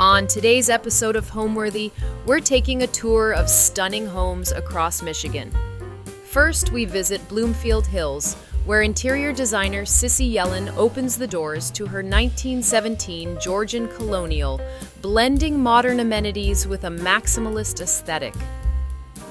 On today's episode of Homeworthy, we're taking a tour of stunning homes across Michigan. First, we visit Bloomfield Hills, where interior designer Sissy Yellen opens the doors to her 1917 Georgian colonial, blending modern amenities with a maximalist aesthetic.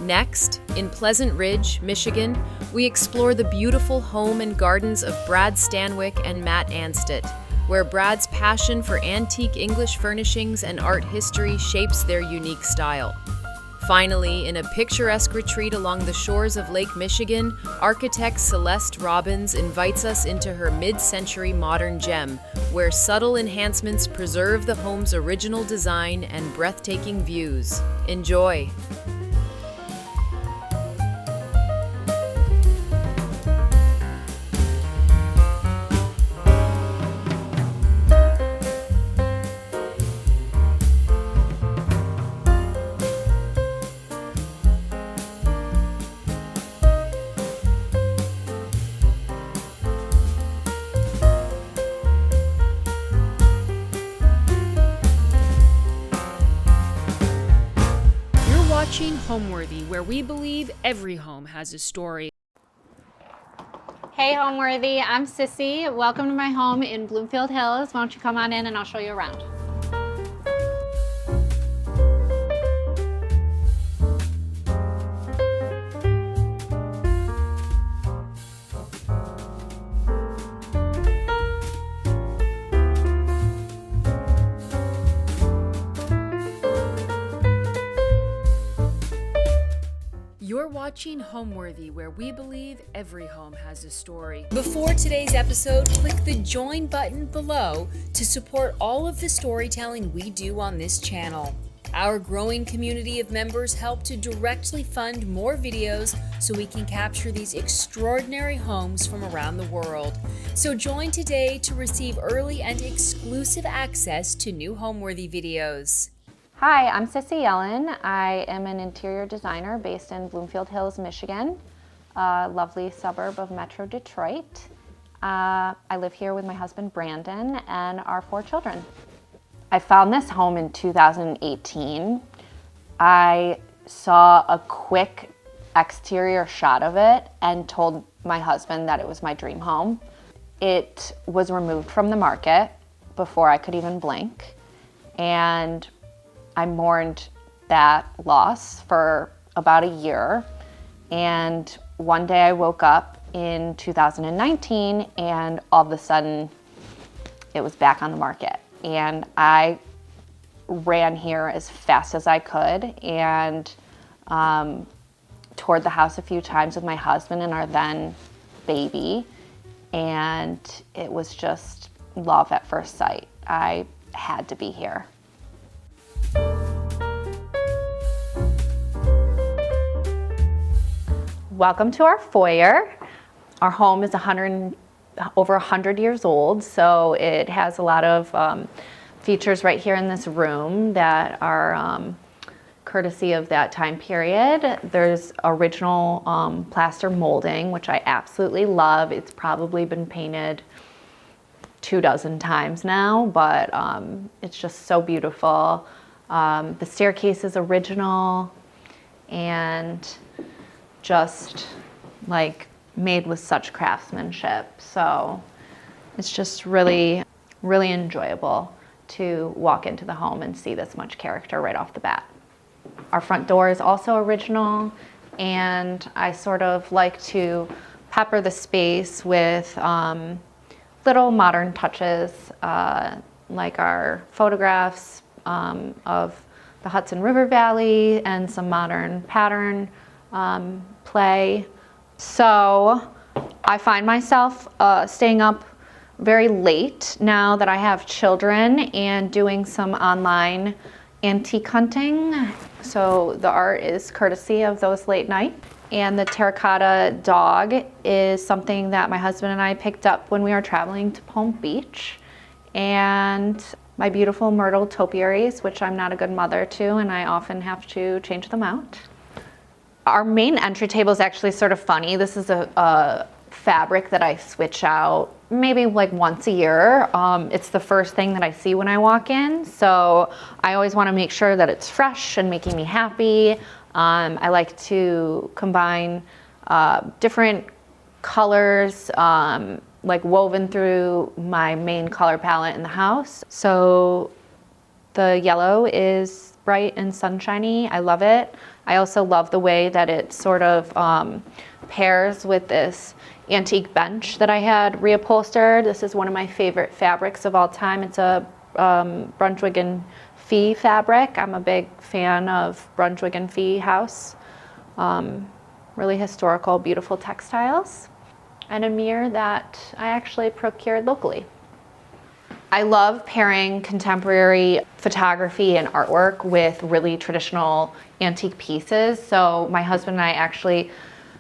Next, in Pleasant Ridge, Michigan, we explore the beautiful home and gardens of Brad Stanwick and Matt Anstett, where Brad's passion for antique English furnishings and art history shapes their unique style. Finally, in a picturesque retreat along the shores of Lake Michigan, architect Celeste Robbins invites us into her mid-century modern gem, where subtle enhancements preserve the home's original design and breathtaking views. Enjoy! Watching Homeworthy, where we believe every home has a story. Hey Homeworthy, I'm Sissy. Welcome to my home in Bloomfield Hills. Why don't you come on in and I'll show you around. You're watching Homeworthy, where we believe every home has a story. Before today's episode, click the join button below to support all of the storytelling we do on this channel. Our growing community of members help to directly fund more videos so we can capture these extraordinary homes from around the world. So join today to receive early and exclusive access to new Homeworthy videos. Hi, I'm Sissy Yellen. I am an interior designer based in Bloomfield Hills, Michigan, a lovely suburb of Metro Detroit. I live here with my husband Brandon and our 4 children. I found this home in 2018. I saw a quick exterior shot of it and told my husband that it was my dream home. It was removed from the market before I could even blink, and I mourned that loss for about a year, and one day I woke up in 2019 and all of a sudden it was back on the market, and I ran here as fast as I could and toured the house a few times with my husband and our then baby, and it was just love at first sight. I had to be here. Welcome to our foyer. Our home is over 100 years old, so it has a lot of features right here in this room that are courtesy of that time period. There's original plaster molding, which I absolutely love. It's probably been painted 24 times now, but it's just so beautiful. The staircase is original and just like made with such craftsmanship. So it's just really, really enjoyable to walk into the home and see this much character right off the bat. Our front door is also original, and I sort of like to pepper the space with little modern touches, like our photographs of the Hudson River Valley and some modern pattern play. So I find myself staying up very late now that I have children and doing some online antique hunting. So the art is courtesy of those late nights. And the terracotta dog is something that my husband and I picked up when we were traveling to Palm Beach. And my beautiful myrtle topiaries, which I'm not a good mother to, and I often have to change them out. Our main entry table is actually sort of funny. This is a fabric that I switch out maybe like once a year. It's the first thing that I see when I walk in, so I always want to make sure that it's fresh and making me happy. I like to combine different colors like woven through my main color palette in the house. So the yellow is bright and sunshiny. I love it. I also love the way that it sort of pairs with this antique bench that I had reupholstered. This is one of my favorite fabrics of all time. It's a Brunswick and Fee fabric. I'm a big fan of Brunswick and Fee house. Really historical, beautiful textiles. And a mirror that I actually procured locally. I love pairing contemporary photography and artwork with really traditional antique pieces. So my husband and I actually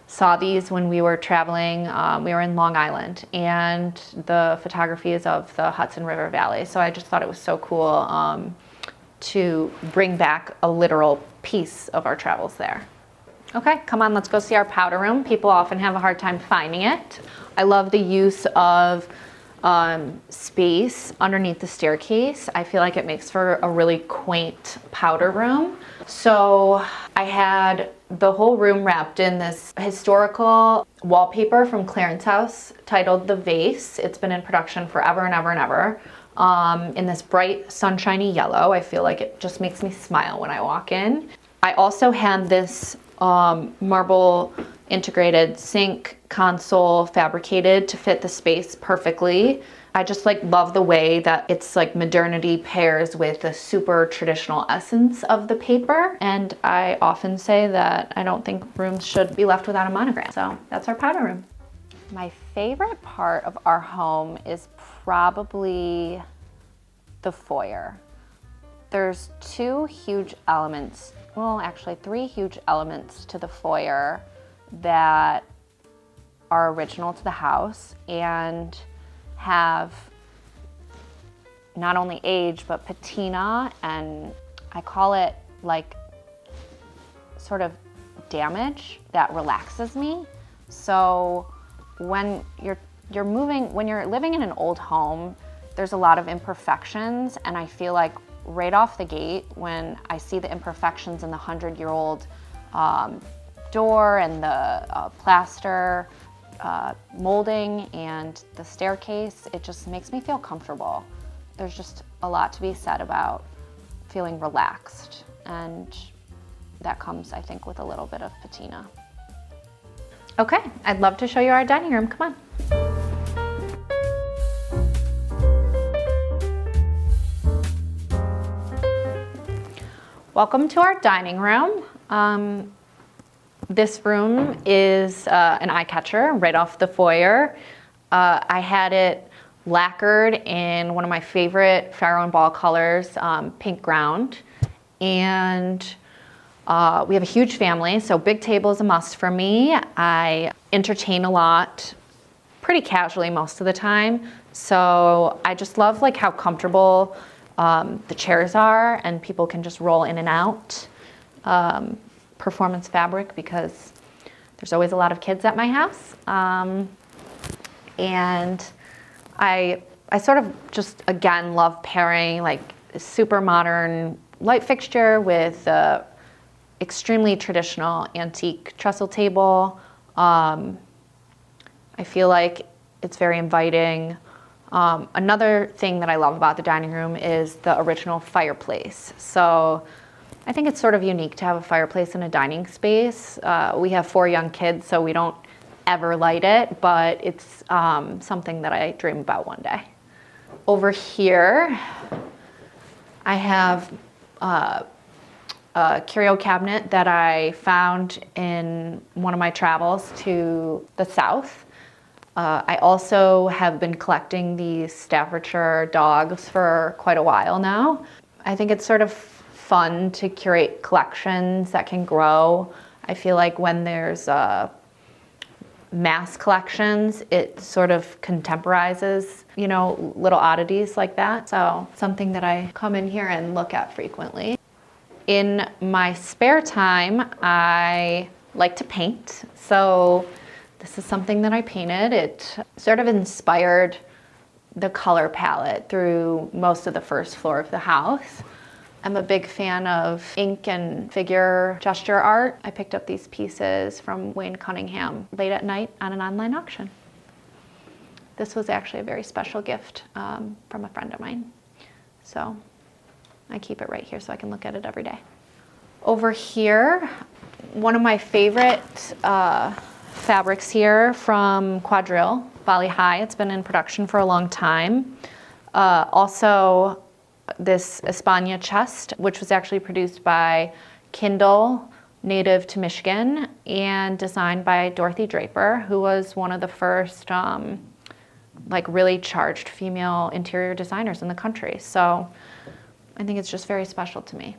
saw these when we were traveling. We were in Long Island, and the photography is of the Hudson River Valley. So I just thought it was so cool to bring back a literal piece of our travels there. Okay, come on, let's go see our powder room. People often have a hard time finding it. I love the use of space underneath the staircase. I feel like it makes for a really quaint powder room. So I had the whole room wrapped in this historical wallpaper from Clarence House titled The Vase. It's been in production forever and ever and ever. In this bright sunshiny yellow. I feel like it just makes me smile when I walk in. I also had this marble integrated sink console fabricated to fit the space perfectly. I just like love the way that it's like modernity pairs with the super traditional essence of the paper. And I often say that I don't think rooms should be left without a monogram. So that's our powder room. My favorite part of our home is probably the foyer. There's two huge elements, well, actually three huge elements to the foyer that are original to the house and have not only age but patina, and I call it like sort of damage that relaxes me. So when you're living in an old home, there's a lot of imperfections, and I feel like right off the gate when I see the imperfections in the 100-year-old door and the plaster molding and the staircase, it just makes me feel comfortable. There's just a lot to be said about feeling relaxed, and that comes, I think, with a little bit of patina. Okay, I'd love to show you our dining room. Come on. Welcome to our dining room. This room is an eye catcher right off the foyer. I had it lacquered in one of my favorite Farrow and Ball colors, pink ground. And we have a huge family, so big table is a must for me. I entertain a lot, pretty casually most of the time. So I just love like how comfortable the chairs are, and people can just roll in and out. Performance fabric, because there's always a lot of kids at my house. And I sort of just, again, love pairing like a super modern light fixture with extremely traditional antique trestle table. I feel like it's very inviting. Another thing that I love about the dining room is the original fireplace. So I think it's sort of unique to have a fireplace in a dining space. We have 4 young kids, so we don't ever light it, but it's something that I dream about one day. Over here, I have a curio cabinet that I found in one of my travels to the south. I also have been collecting these Staffordshire dogs for quite a while now. I think it's sort of fun to curate collections that can grow. I feel like when there's mass collections, it sort of contemporizes, you know, little oddities like that. So something that I come in here and look at frequently. In my spare time, I like to paint. So This is something that I painted. It sort of inspired the color palette through most of the first floor of the house. I'm a big fan of ink and figure gesture art. I picked up these pieces from Wayne Cunningham late at night on an online auction. This was actually a very special gift from a friend of mine. So I keep it right here so I can look at it every day. Over here, one of my favorite fabrics here from Quadrille, Bali High. It's been in production for a long time. Also, this España chest, which was actually produced by Kindle, native to Michigan, and designed by Dorothy Draper, who was one of the first like really charged female interior designers in the country. So I think it's just very special to me.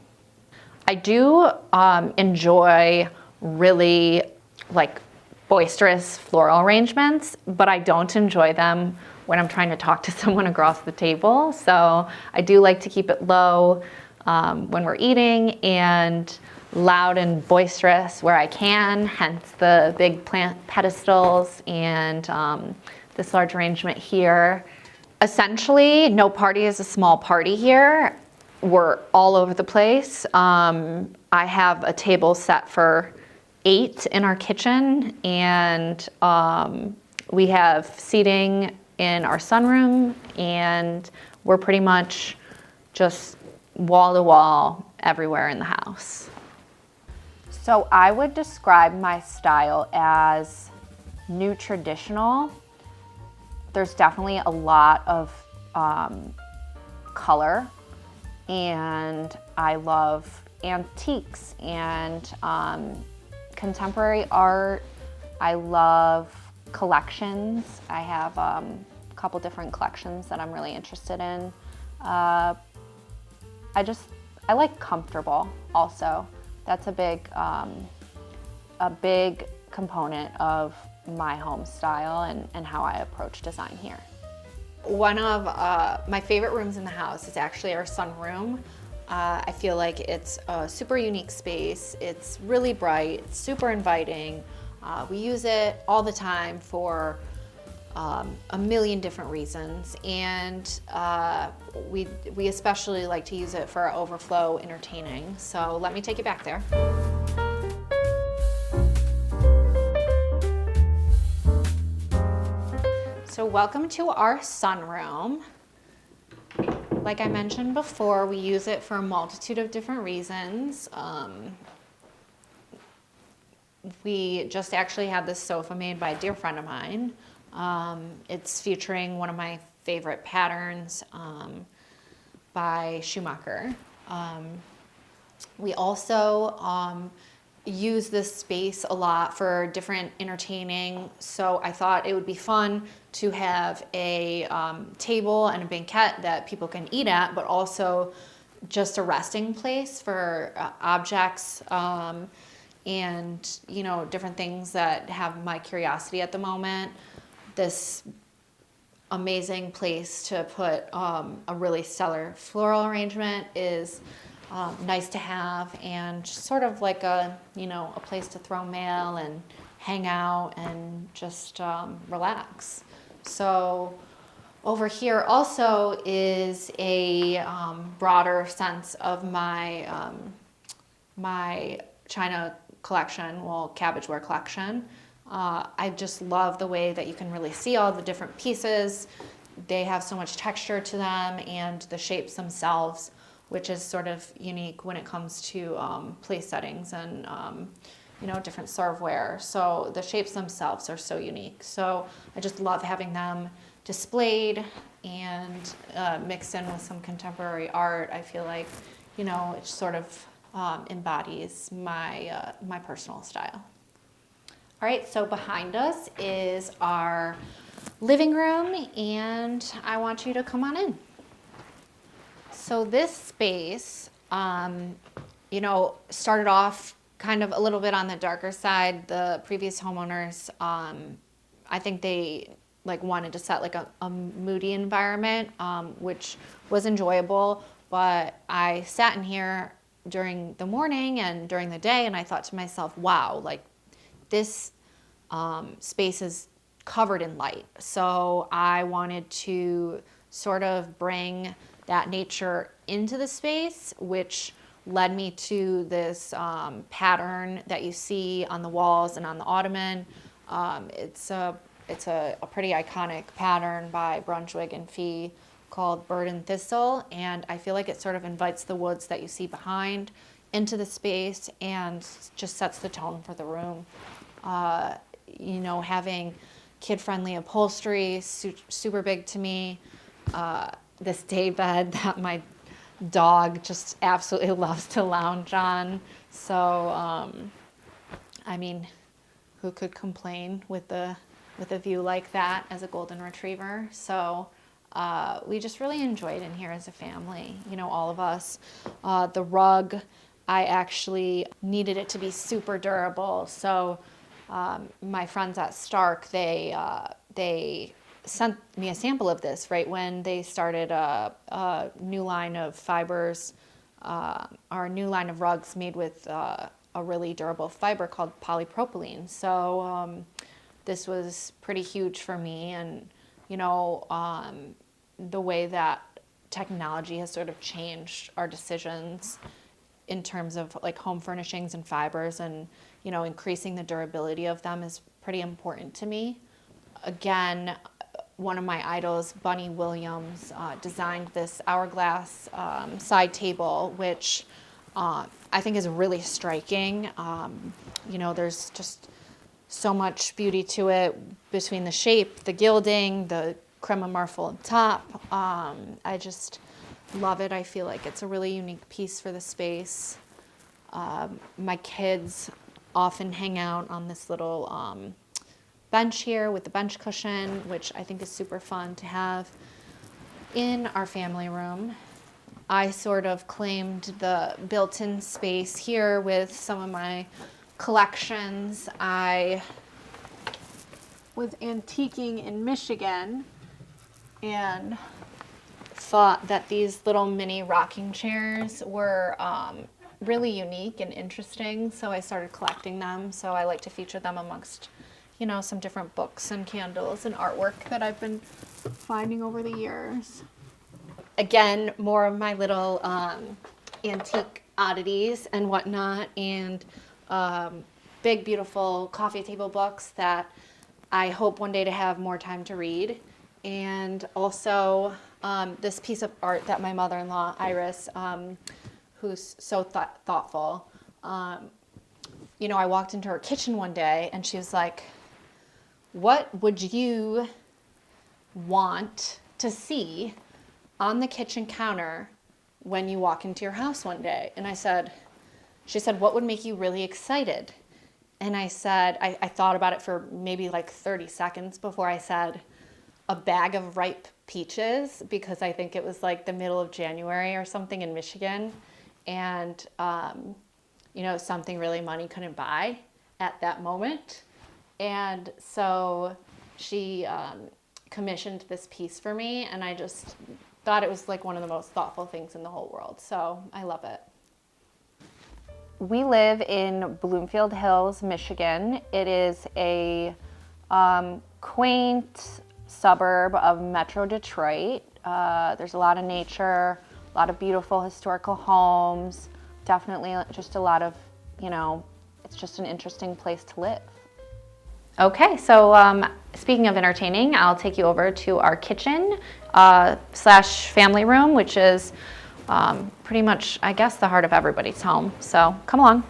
I do enjoy really like boisterous floral arrangements, but I don't enjoy them when I'm trying to talk to someone across the table. So I do like to keep it low when we're eating, and loud and boisterous where I can, hence the big plant pedestals and this large arrangement here. Essentially, no party is a small party here. We're all over the place. I have a table set for 8 in our kitchen, and we have seating in our sunroom, and we're pretty much just wall to wall everywhere in the house. So I would describe my style as new traditional. There's definitely a lot of color, and I love antiques and contemporary art. I love collections. I have a couple different collections that I'm really interested in. I like comfortable also. That's a big component of my home style and how I approach design here. One of my favorite rooms in the house is actually our sunroom. I feel like it's a super unique space. It's really bright, it's super inviting. We use it all the time for a million different reasons, and we especially like to use it for overflow entertaining. So let me take you back there. So welcome to our sunroom. Like I mentioned before, we use it for a multitude of different reasons. We just actually had this sofa made by a dear friend of mine. It's featuring one of my favorite patterns by Schumacher. We also use this space a lot for different entertaining, so I thought it would be fun to have a table and a banquette that people can eat at, but also just a resting place for objects and different things that have my curiosity at the moment. This amazing place to put a really stellar floral arrangement is nice to have, and just sort of like a place to throw mail and hang out and just relax. So over here also is a broader sense of my my China collection, well, cabbageware collection. I just love the way that you can really see all the different pieces. They have so much texture to them, and the shapes themselves, which is sort of unique when it comes to place settings and different serveware. So the shapes themselves are so unique. So I just love having them displayed and mixed in with some contemporary art. I feel like it sort of embodies my my personal style. All right, so behind us is our living room, and I want you to come on in. So this space, started off kind of a little bit on the darker side. The previous homeowners, I think they wanted to set a moody environment, which was enjoyable. But I sat in here during the morning and during the day, and I thought to myself, wow, this space is covered in light. So I wanted to sort of bring that nature into the space, which led me to this pattern that you see on the walls and on the ottoman. It's a pretty iconic pattern by Brunswick and Fee called Bird and Thistle, and I feel like it sort of invites the woods that you see behind into the space and just sets the tone for the room. Having kid-friendly upholstery, super big to me. This day bed that my dog just absolutely loves to lounge on. So, who could complain with a view like that as a golden retriever? So we just really enjoyed in here as a family, all of us. The rug, I actually needed it to be super durable. So my friends at Stark, they sent me a sample of this right when they started a new line of fibers, our new line of rugs made with a really durable fiber called polypropylene. So this was pretty huge for me, and the way that technology has sort of changed our decisions in terms of like home furnishings and fibers, and increasing the durability of them is pretty important to me. Again, one of my idols, Bunny Williams, designed this hourglass side table, which I think is really striking. There's just so much beauty to it between the shape, the gilding, the creme of marble top. I just love it. I feel like it's a really unique piece for the space. My kids often hang out on this little bench here with the bench cushion, which I think is super fun to have in our family room. I sort of claimed the built-in space here with some of my collections. I was antiquing in Michigan and thought that these little mini rocking chairs were really unique and interesting, so I started collecting them. So I like to feature them amongst some different books and candles and artwork that I've been finding over the years. Again, more of my little antique oddities and whatnot, and big, beautiful coffee table books that I hope one day to have more time to read. And also this piece of art that my mother-in-law, Iris, who's so thoughtful, I walked into her kitchen one day and she was like, "What would you want to see on the kitchen counter when you walk into your house one day?" And she said, "What would make you really excited?" And I said, I thought about it for maybe like 30 seconds before I said, "A bag of ripe peaches," because I think it was like the middle of January or something in Michigan. And, something really money couldn't buy at that moment. And so she commissioned this piece for me, and I just thought it was like one of the most thoughtful things in the whole world. So I love it. We live in Bloomfield Hills, Michigan. It is a quaint suburb of Metro Detroit. There's a lot of nature, a lot of beautiful historical homes, definitely just a lot of, it's just an interesting place to live. Okay, so speaking of entertaining, I'll take you over to our kitchen / family room, which is pretty much, I guess, the heart of everybody's home. So come along.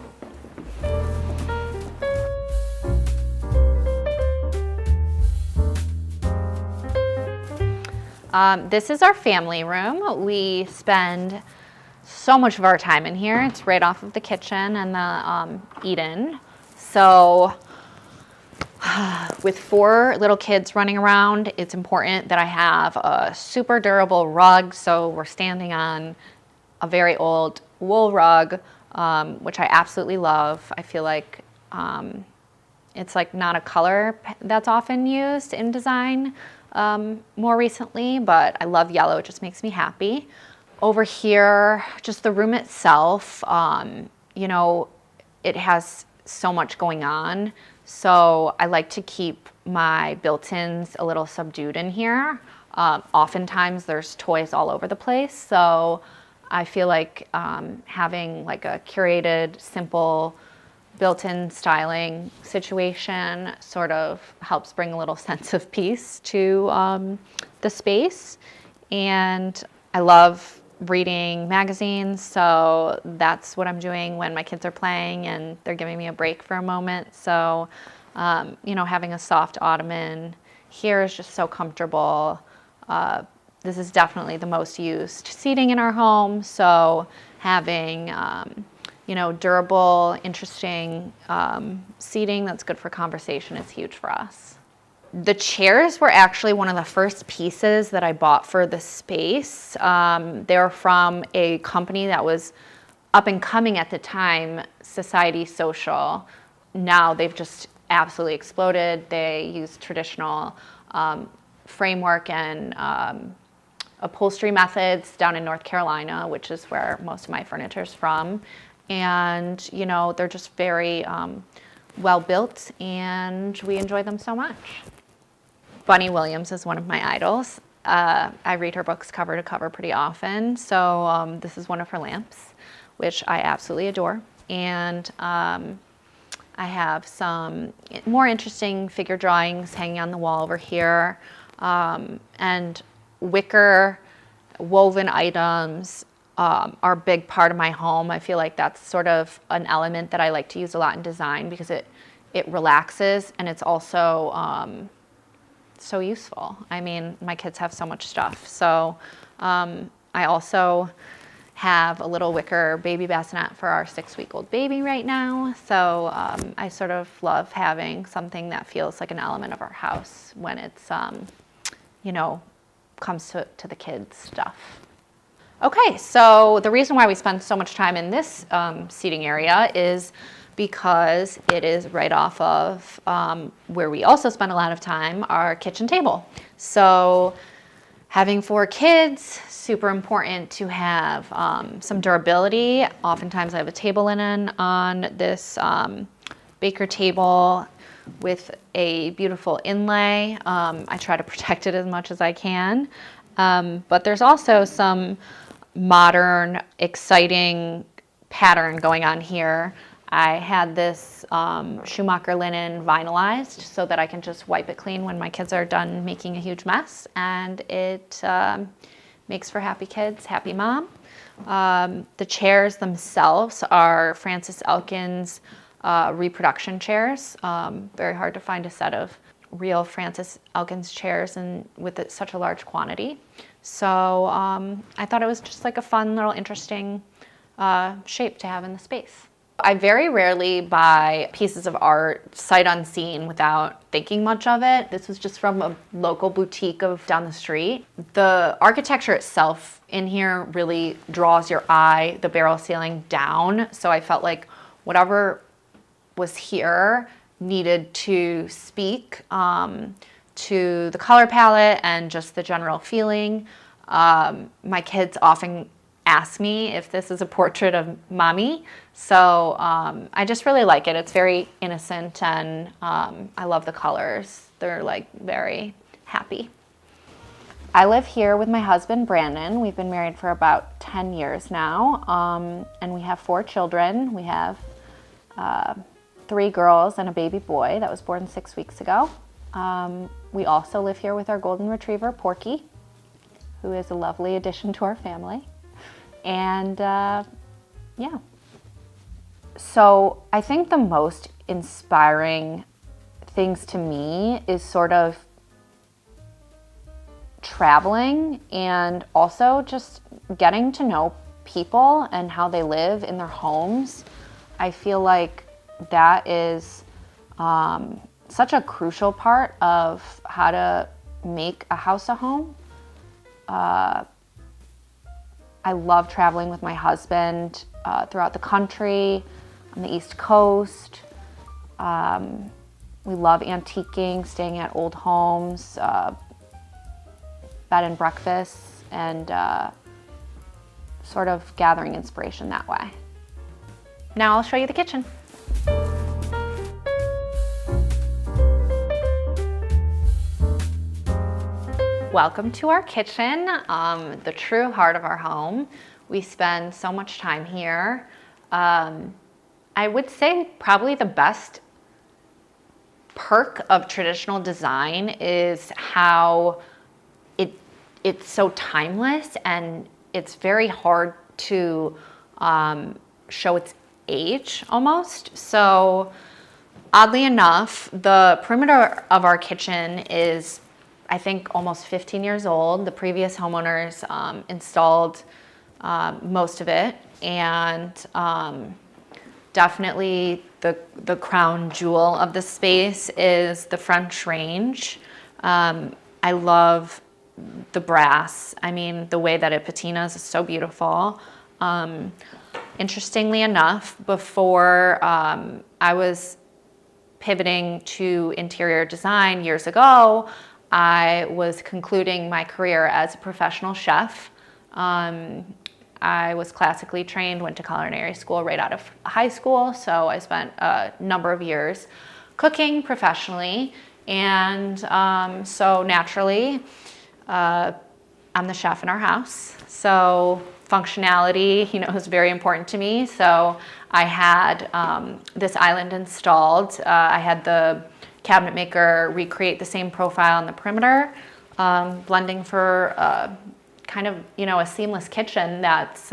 This is our family room. We spend so much of our time in here. It's right off of the kitchen and the eat-in. So with 4 little kids running around, it's important that I have a super durable rug. So we're standing on a very old wool rug, which I absolutely love. I feel like it's like not a color that's often used in design more recently, but I love yellow. It just makes me happy. Over here, just the room itself, it has so much going on. So I like to keep my built-ins a little subdued in here. Oftentimes there's toys all over the place, so I feel like having like a curated, simple, built-in styling situation sort of helps bring a little sense of peace to the space. And I love reading magazines, so that's what I'm doing when my kids are playing and they're giving me a break for a moment. So, you know, having a soft ottoman here is just so comfortable. This is definitely the most used seating in our home, so having you know, durable, interesting seating that's good for conversation is huge for us. The chairs were actually one of the first pieces that I bought for the space. They're from a company that was up and coming at the time, Society Social. Now they've just absolutely exploded. They use traditional framework and upholstery methods down in North Carolina, which is where most of my furniture is from. And, you know, they're just very well built, and we enjoy them so much. Bunny Williams is one of my idols. I read her books cover to cover pretty often. So this is one of her lamps, which I absolutely adore. And I have some more interesting figure drawings hanging on the wall over here, and wicker woven items are a big part of my home. I feel like that's sort of an element that I like to use a lot in design because it relaxes, and it's also so useful. I mean, my kids have so much stuff. So I also have a little wicker baby bassinet for our 6-week-old baby right now. So I sort of love having something that feels like an element of our house when it's, you know, comes to the kids' stuff. Okay, so the reason why we spend so much time in this seating area is because it is right off of where we also spend a lot of time, our kitchen table. So having 4 kids, super important to have some durability. Oftentimes I have a table linen on this baker table with a beautiful inlay. I try to protect it as much as I can. But there's also some modern, exciting pattern going on here. I had this Schumacher linen vinylized so that I can just wipe it clean when my kids are done making a huge mess, and it makes for happy kids, happy mom. The chairs themselves are Francis Elkins reproduction chairs. Very hard to find a set of real Francis Elkins chairs and with such a large quantity. So I thought it was just like a fun little interesting shape to have in the space. I very rarely buy pieces of art sight unseen without thinking much of it. This was just from a local boutique down the street. The architecture itself in here really draws your eye, the barrel ceiling down. So I felt like whatever was here needed to speak to the color palette and just the general feeling. My kids often ask me if this is a portrait of mommy. So I just really like it. It's very innocent, and I love the colors. They're like very happy. I live here with my husband, Brandon. We've been married for about 10 years now, and we have 4 children. We have 3 girls and a baby boy that was born 6 weeks ago. We also live here with our golden retriever, Porky, who is a lovely addition to our family. And yeah. So I think the most inspiring things to me is sort of traveling and also just getting to know people and how they live in their homes. I feel like that is such a crucial part of how to make a house a home. I love traveling with my husband throughout the country, on the East Coast. We love antiquing, staying at old homes, bed and breakfasts, and sort of gathering inspiration that way. Now I'll show you the kitchen. Welcome to our kitchen, the true heart of our home. We spend so much time here. I would say probably the best perk of traditional design is how it's so timeless, and it's very hard to show its age almost. So oddly enough, the perimeter of our kitchen is, I think, almost 15 years old. The previous homeowners installed most of it, and definitely the crown jewel of the space is the French range. I love the brass. I mean, the way that it patinas is so beautiful. Interestingly enough, before I was pivoting to interior design years ago, I was concluding my career as a professional chef. I was classically trained, went to culinary school right out of high school, so I spent a number of years cooking professionally, and so naturally, I'm the chef in our house, so functionality, is very important to me. So I had this island installed. I had the cabinet maker recreate the same profile on the perimeter, blending for kind of, a seamless kitchen that's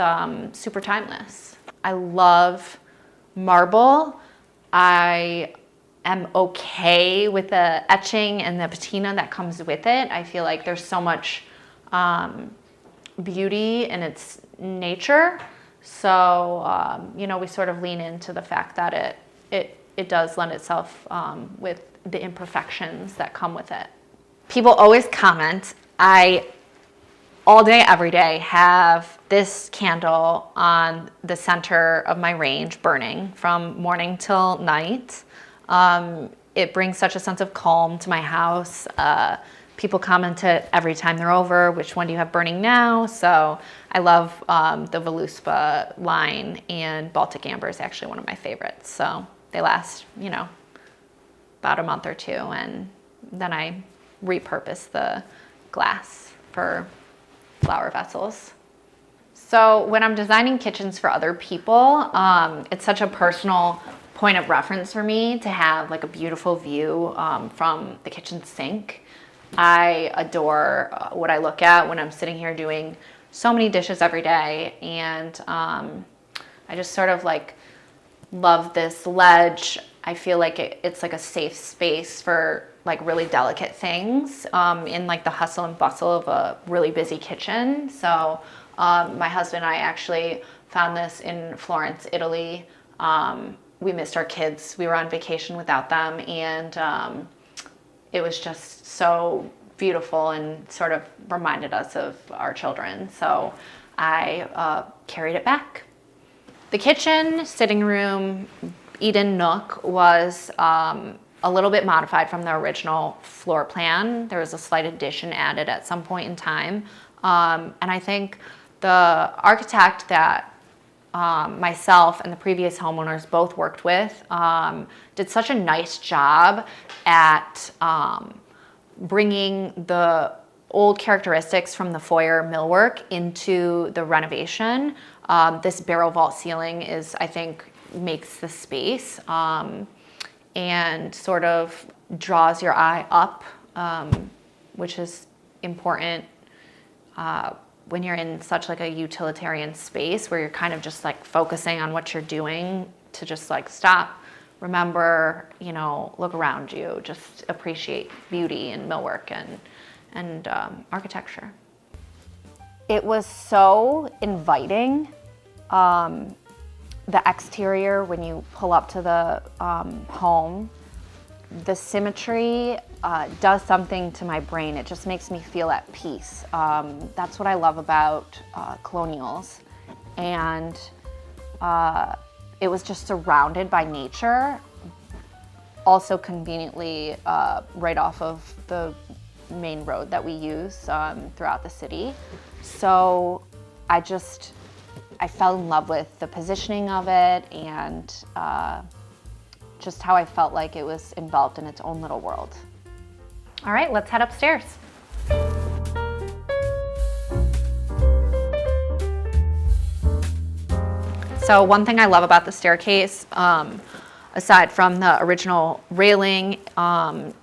super timeless. I love marble. I am okay with the etching and the patina that comes with it. I feel like there's so much beauty in its nature. So, we sort of lean into the fact that it does lend itself with the imperfections that come with it. People always comment, I all day, every day, have this candle on the center of my range burning from morning till night. It brings such a sense of calm to my house. People comment it every time they're over, which one do you have burning now? So I love the Voluspa line, and Baltic Amber is actually one of my favorites. So they last, about a month or two, and then I repurpose the glass for flower vessels. So when I'm designing kitchens for other people, it's such a personal point of reference for me to have like a beautiful view from the kitchen sink. I adore what I look at when I'm sitting here doing so many dishes every day, and I just sort of like love this ledge. I feel like it's like a safe space for like really delicate things in like the hustle and bustle of a really busy kitchen. So my husband and I actually found this in Florence, Italy. We missed our kids. We were on vacation without them, and it was just so beautiful and sort of reminded us of our children. So I carried it back. The kitchen, sitting room, eat-in nook was a little bit modified from the original floor plan. There was a slight addition added at some point in time. And I think the architect that myself and the previous homeowners both worked with did such a nice job at bringing the old characteristics from the foyer millwork into the renovation. This barrel vault ceiling is, I think, makes the space and sort of draws your eye up, which is important when you're in such like a utilitarian space where you're kind of just like focusing on what you're doing, to just like stop, remember, look around you, just appreciate beauty and millwork and architecture. It was so inviting. The exterior, when you pull up to the home, the symmetry does something to my brain. It just makes me feel at peace. That's what I love about colonials. And it was just surrounded by nature, also conveniently right off of the main road that we use throughout the city. So I fell in love with the positioning of it, and just how I felt like it was enveloped in its own little world. All right, let's head upstairs. So one thing I love about the staircase, aside from the original railing,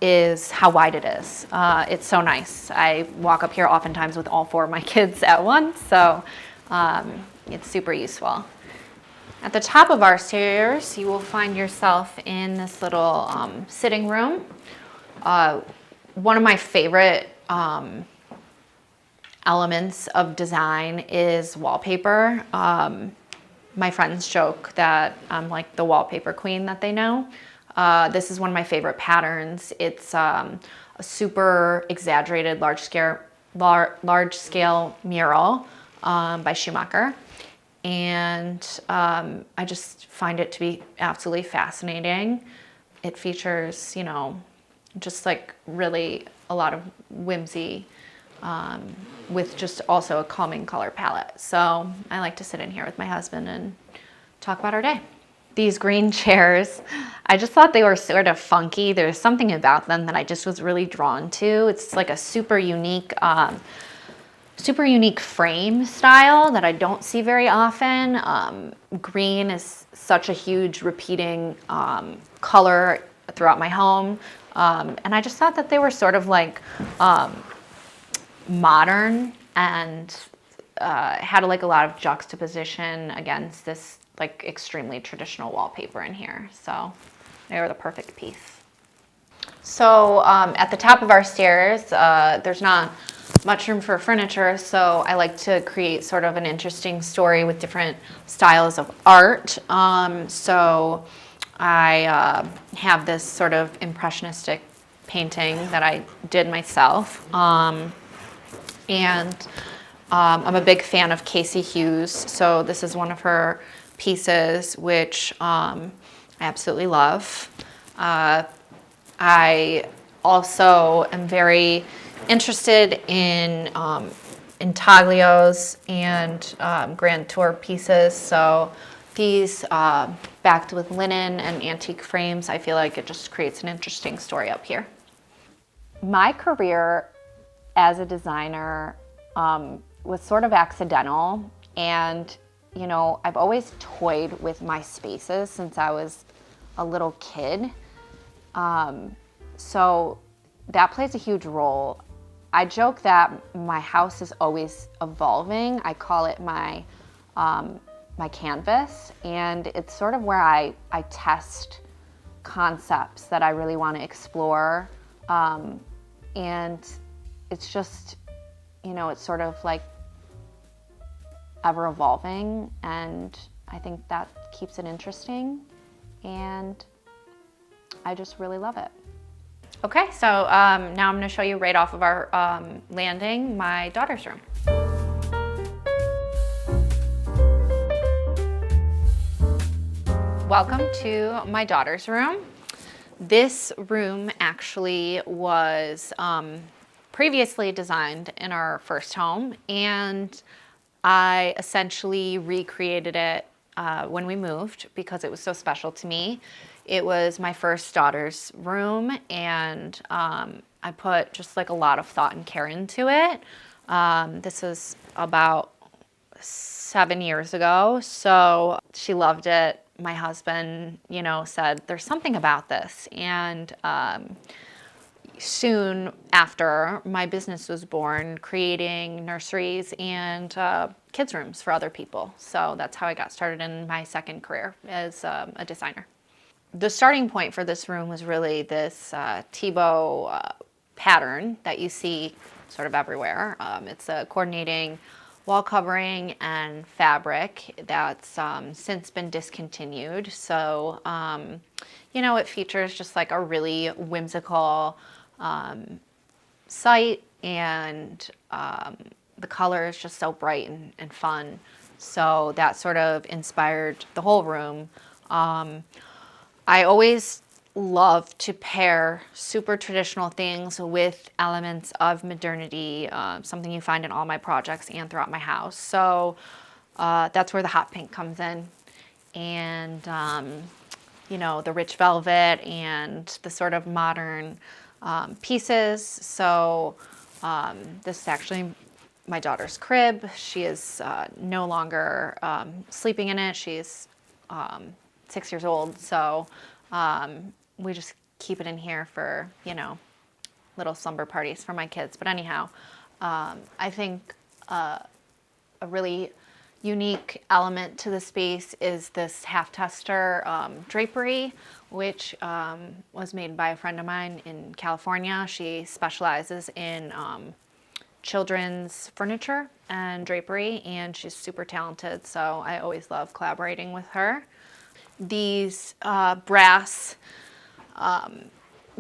is how wide it is. It's so nice. I walk up here oftentimes with all 4 of my kids at once, so it's super useful. At the top of our stairs, you will find yourself in this little sitting room. One of my favorite elements of design is wallpaper. My friends joke that I'm like the wallpaper queen that they know. This is one of my favorite patterns. It's a super exaggerated large scale mural by Schumacher. And I just find it to be absolutely fascinating. It features, you know, just like really a lot of whimsy with just also a calming color palette. So I like to sit in here with my husband and talk about our day. These green chairs, I just thought they were sort of funky. There's something about them that I just was really drawn to. It's like a super unique frame style that I don't see very often. Green is such a huge repeating color throughout my home. And I just thought that they were sort of like modern and had like a lot of juxtaposition against this like extremely traditional wallpaper in here. So they were the perfect piece. So at the top of our stairs, there's not much room for furniture, so I like to create sort of an interesting story with different styles of art. So I have this sort of impressionistic painting that I did myself. And I'm a big fan of Casey Hughes, so this is one of her pieces, which I absolutely love. I also am very interested in intaglios and grand tour pieces. So these backed with linen and antique frames, I feel like it just creates an interesting story up here. My career as a designer was sort of accidental, and you know, I've always toyed with my spaces since I was a little kid. So that plays a huge role. I joke that my house is always evolving. I call it my my canvas, and it's sort of where I test concepts that I really want to explore. And it's just, you know, it's sort of like ever evolving, and I think that keeps it interesting, and I just really love it. Okay, so now I'm going to show you right off of our landing my daughter's room. Welcome to my daughter's room. This room actually was previously designed in our first home, and I essentially recreated it when we moved because it was so special to me. It was my first daughter's room, and I put just like a lot of thought and care into it. This was about 7 years ago, so she loved it. My husband, you know, said there's something about this, and soon after, my business was born, creating nurseries and kids' rooms for other people. So that's how I got started in my second career as a designer. The starting point for this room was really this T-bow pattern that you see sort of everywhere. It's a coordinating wall covering and fabric that's since been discontinued. So, you know, it features just like a really whimsical site, and the color is just so bright and fun. So that sort of inspired the whole room. I always love to pair super traditional things with elements of modernity, something you find in all my projects and throughout my house. So that's where the hot pink comes in, and you know, the rich velvet and the sort of modern pieces. So this is actually my daughter's crib. She is no longer sleeping in it. She's 6 years old, so we just keep it in here for, little slumber parties for my kids. But anyhow, I think a really unique element to the space is this half-tester drapery, which was made by a friend of mine in California. She specializes in children's furniture and drapery, and she's super talented, so I always love collaborating with her. These brass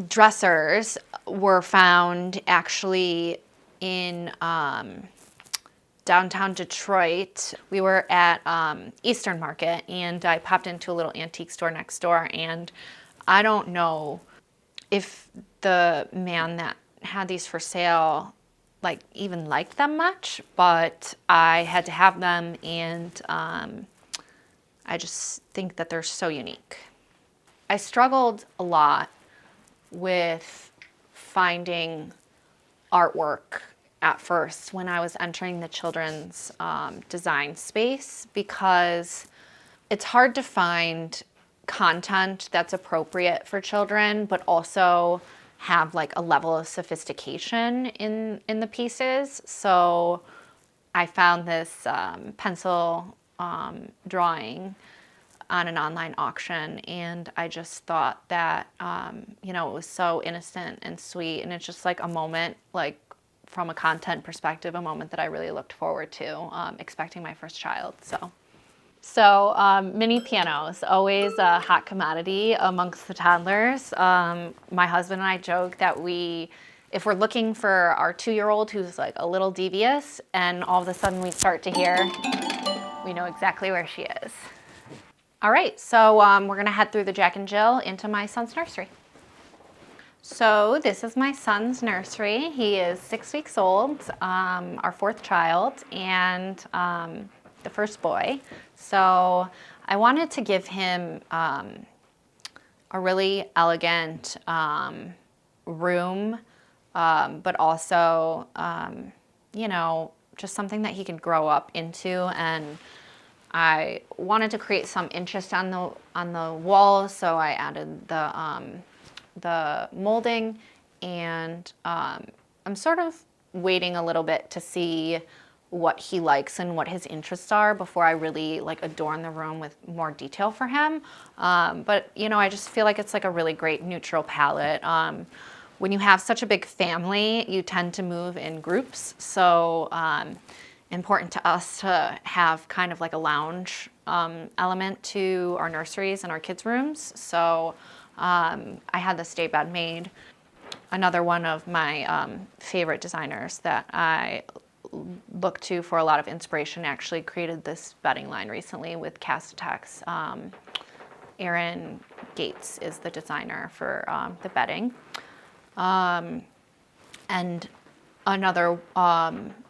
dressers were found actually in downtown Detroit. We were at Eastern Market, and I popped into a little antique store next door, and I don't know if the man that had these for sale even liked them much, but I had to have them, and I just think that they're so unique. I struggled a lot with finding artwork at first when I was entering the children's design space, because it's hard to find content that's appropriate for children, but also have a level of sophistication in the pieces. So I found this pencil drawing on an online auction, and I just thought that it was so innocent and sweet, and it's just a moment, from a content perspective, a moment that I really looked forward to, expecting my first child. So mini pianos, always a hot commodity amongst the toddlers. My husband and I joke that if we're looking for our 2-year-old who's a little devious, and all of a sudden we start to hear, we know exactly where she is. All right, so we're gonna head through the Jack and Jill into my son's nursery. So this is my son's nursery. He is 6 weeks old, our 4th child, and the first boy. So I wanted to give him a really elegant room, but also, just something that he could grow up into. And I wanted to create some interest on the walls, so I added the molding, and I'm sort of waiting a little bit to see what he likes and what his interests are before I really adorn the room with more detail for him. But I just feel like it's a really great neutral palette. When you have such a big family, you tend to move in groups, so important to us to have kind of a lounge element to our nurseries and our kids' rooms. So I had this day bed made. Another one of my favorite designers that I look to for a lot of inspiration actually created this bedding line recently with Castetex. Aaron Gates is the designer for the bedding. And another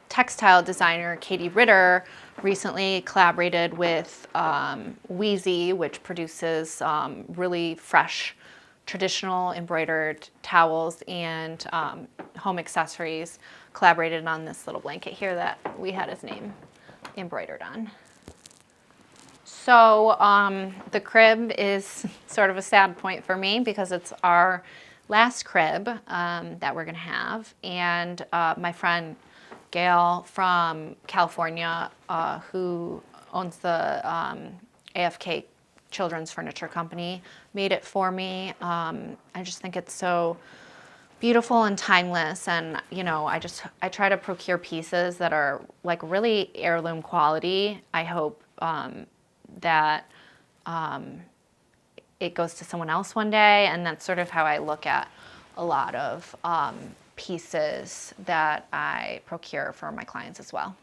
textile designer, Katie Ritter, recently collaborated with Wheezy, which produces really fresh traditional embroidered towels and home accessories, collaborated on this little blanket here that we had his name embroidered on. So the crib is sort of a sad point for me because it's our last crib that we're gonna have. And my friend Gail from California, who owns the AFK Children's Furniture Company, made it for me. I just think it's so beautiful and timeless, and I try to procure pieces that are really heirloom quality. I hope that it goes to someone else one day, and that's sort of how I look at a lot of pieces that I procure for my clients as well.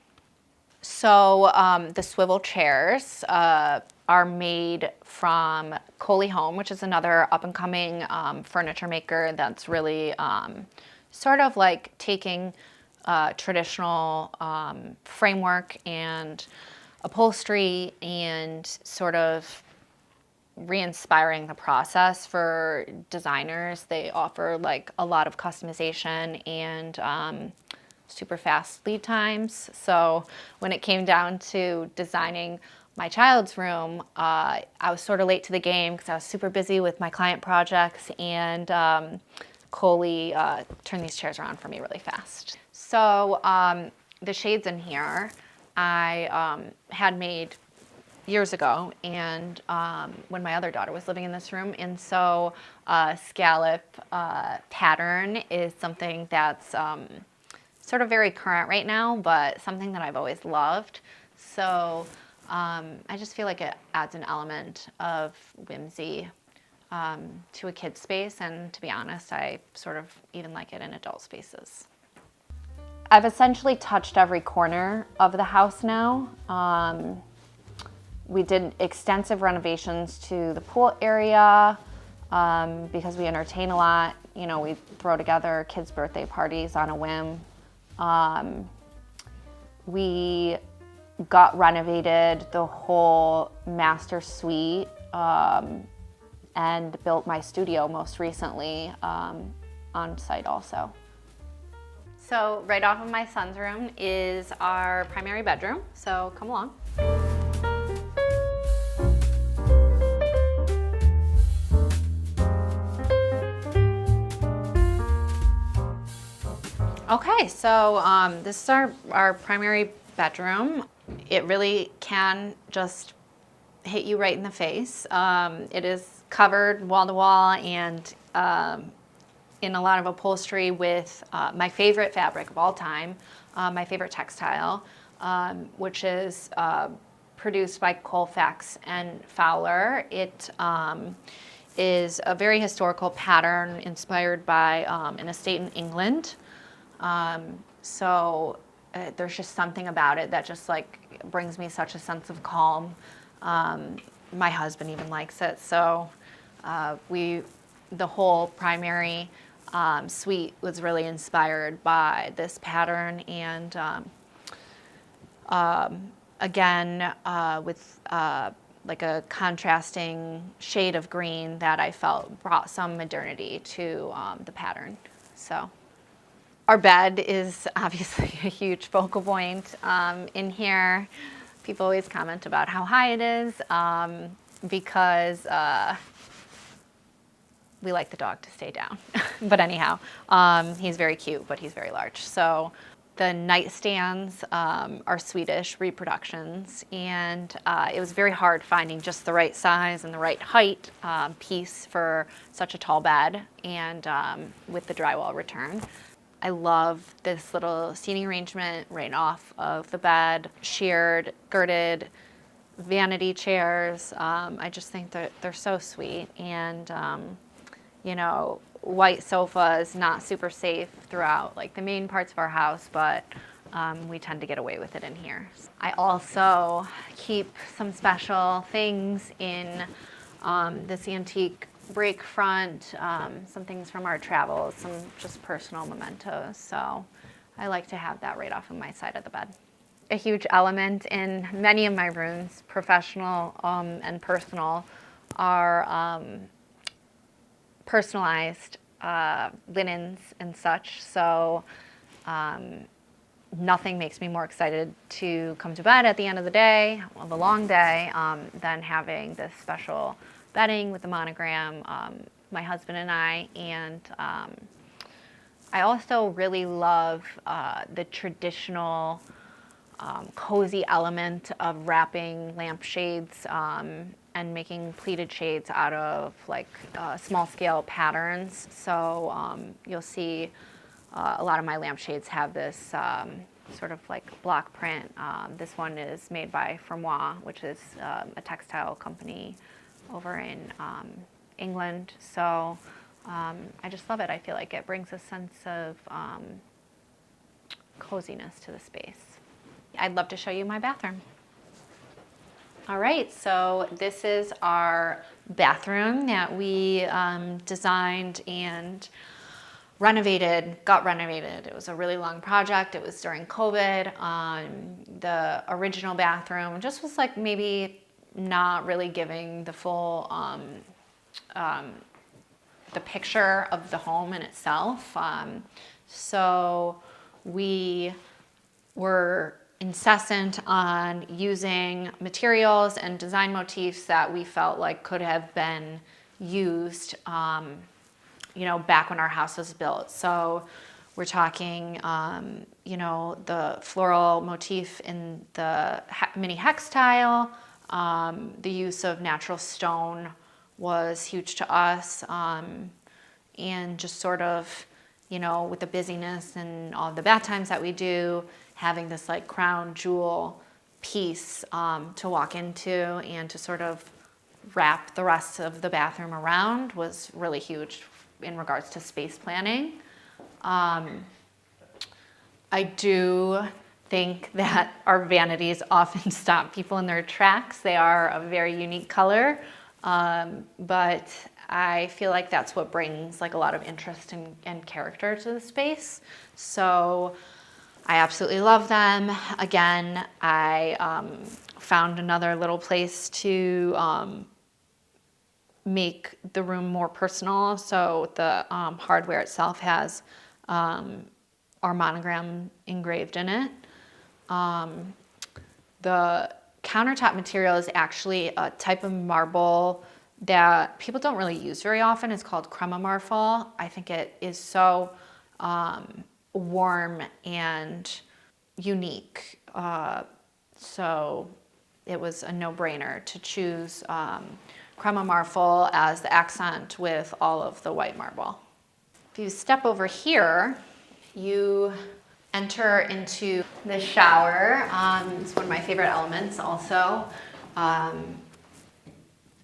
So the swivel chairs are made from Colonial, which is another up-and-coming furniture maker that's really sort of taking traditional framework and upholstery and sort of re-inspiring the process for designers. They offer a lot of customization and super fast lead times. So when it came down to designing my child's room, I was sort of late to the game because I was super busy with my client projects, and Coley turned these chairs around for me really fast. So the shades in here I had made years ago, and when my other daughter was living in this room, and so scallop pattern is something that's sort of very current right now, but something that I've always loved. So I just feel like it adds an element of whimsy to a kid's space, and to be honest, I sort of even like it in adult spaces. I've essentially touched every corner of the house now. We did extensive renovations to the pool area because we entertain a lot. You know, we throw together kids' birthday parties on a whim. We got renovated the whole master suite and built my studio most recently on site also. So right off of my son's room is our primary bedroom, so come along. Okay, so this is our primary bedroom. It really can just hit you right in the face. It is covered wall to wall and in a lot of upholstery with my favorite fabric of all time, my favorite textile, which is produced by Colfax and Fowler. It is a very historical pattern inspired by an estate in England. So there's just something about it that just like brings me such a sense of calm. My husband even likes it. So the whole primary suite was really inspired by this pattern, and again with like a contrasting shade of green that I felt brought some modernity to the pattern. So our bed is obviously a huge focal point in here. People always comment about how high it is because we like the dog to stay down. But anyhow, he's very cute, but he's very large. So the nightstands are Swedish reproductions, and it was very hard finding just the right size and the right height piece for such a tall bed, and with the drywall return. I love this little seating arrangement right off of the bed, sheared, girted vanity chairs. I just think that they're so sweet, and you know, white sofa is not super safe throughout like the main parts of our house, but we tend to get away with it in here. I also keep some special things in this antique break front, some things from our travels, some just personal mementos. So I like to have that right off of my side of the bed. A huge element in many of my rooms, professional and personal, are personalized linens and such. So nothing makes me more excited to come to bed at the end of the day, of a long day, than having this special bedding with the monogram, my husband and I. And I also really love the traditional cozy element of wrapping lampshades and making pleated shades out of like small scale patterns. So you'll see a lot of my lampshades have this sort of like block print. This one is made by Fermois, which is a textile company over in England. So I just love it. I feel like it brings a sense of coziness to the space. I'd love to show you my bathroom. All right, so this is our bathroom that we designed and got renovated. It was a really long project. It was during COVID. The original bathroom just was like maybe not really giving the full, the picture of the home in itself. So we were incessant on using materials and design motifs that we felt like could have been used, back when our house was built. So we're talking, the floral motif in the mini hex tile, the use of natural stone was huge to us, and just sort of, with the busyness and all the bath times that we do, having this like crown jewel piece to walk into and to sort of wrap the rest of the bathroom around was really huge in regards to space planning. I do think that our vanities often stop people in their tracks. They are a very unique color, but I feel like that's what brings like a lot of interest and character to the space. So I absolutely love them. Again, I found another little place to make the room more personal. So the hardware itself has our monogram engraved in it. The countertop material is actually a type of marble that people don't really use very often. It's called crema marble. I think it is so warm and unique. So it was a no-brainer to choose crema marble as the accent with all of the white marble. If you step over here, you enter into the shower. It's one of my favorite elements also.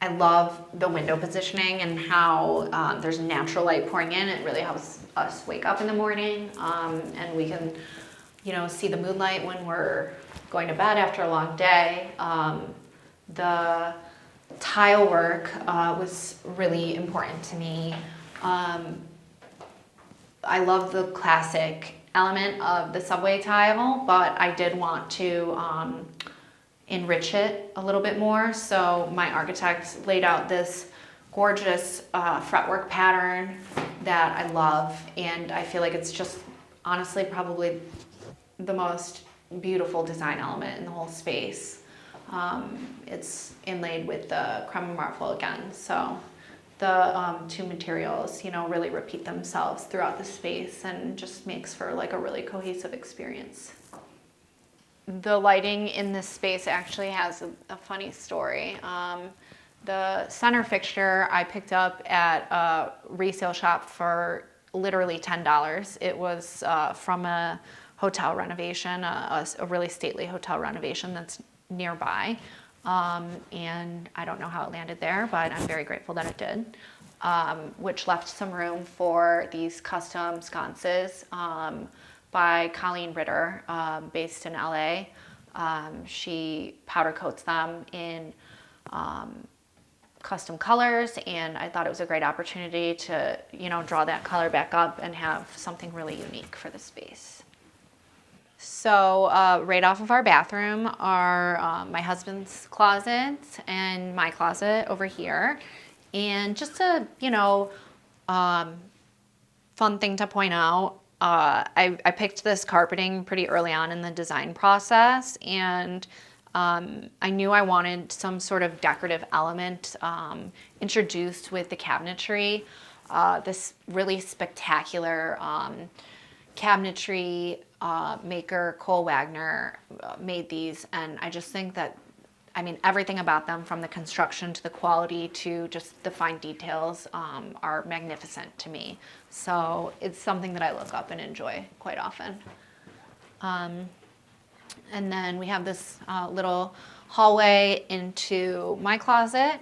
I love the window positioning and how there's natural light pouring in. It really helps us wake up in the morning, and we can, see the moonlight when we're going to bed after a long day. The tile work was really important to me. I love the classic element of the subway tile, but I did want to enrich it a little bit more. So my architect laid out this gorgeous fretwork pattern that I love, and I feel like it's just honestly probably the most beautiful design element in the whole space. It's inlaid with the crema marble again, so the two materials, really repeat themselves throughout the space and just makes for like a really cohesive experience. The lighting in this space actually has a funny story. The center fixture I picked up at a resale shop for literally $10. It was from a hotel renovation, a really stately hotel renovation that's nearby. And I don't know how it landed there, but I'm very grateful that it did, which left some room for these custom sconces by Colleen Ritter, based in LA. She powder coats them in custom colors, and I thought it was a great opportunity to, draw that color back up and have something really unique for the space. So right off of our bathroom are my husband's closet and my closet over here. And just a, fun thing to point out, I picked this carpeting pretty early on in the design process, and I knew I wanted some sort of decorative element introduced with the cabinetry. This really spectacular cabinetry maker, Cole Wagner, made these, and I just think that, everything about them, from the construction to the quality to just the fine details, are magnificent to me. So it's something that I look up and enjoy quite often. And then we have this little hallway into my closet.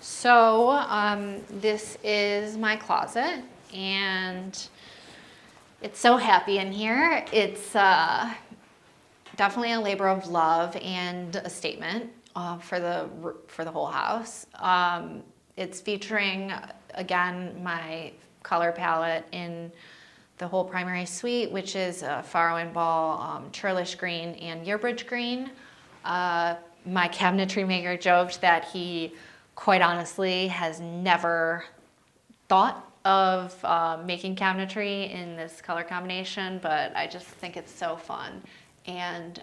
So this is my closet, and it's so happy in here. It's definitely a labor of love and a statement for the whole house. It's featuring, again, my color palette in the whole primary suite, which is Faro and Ball, Churlish Green, and Yearbridge Green. My cabinetry maker joked that he, quite honestly, has never thought of making cabinetry in this color combination, but I just think it's so fun. And,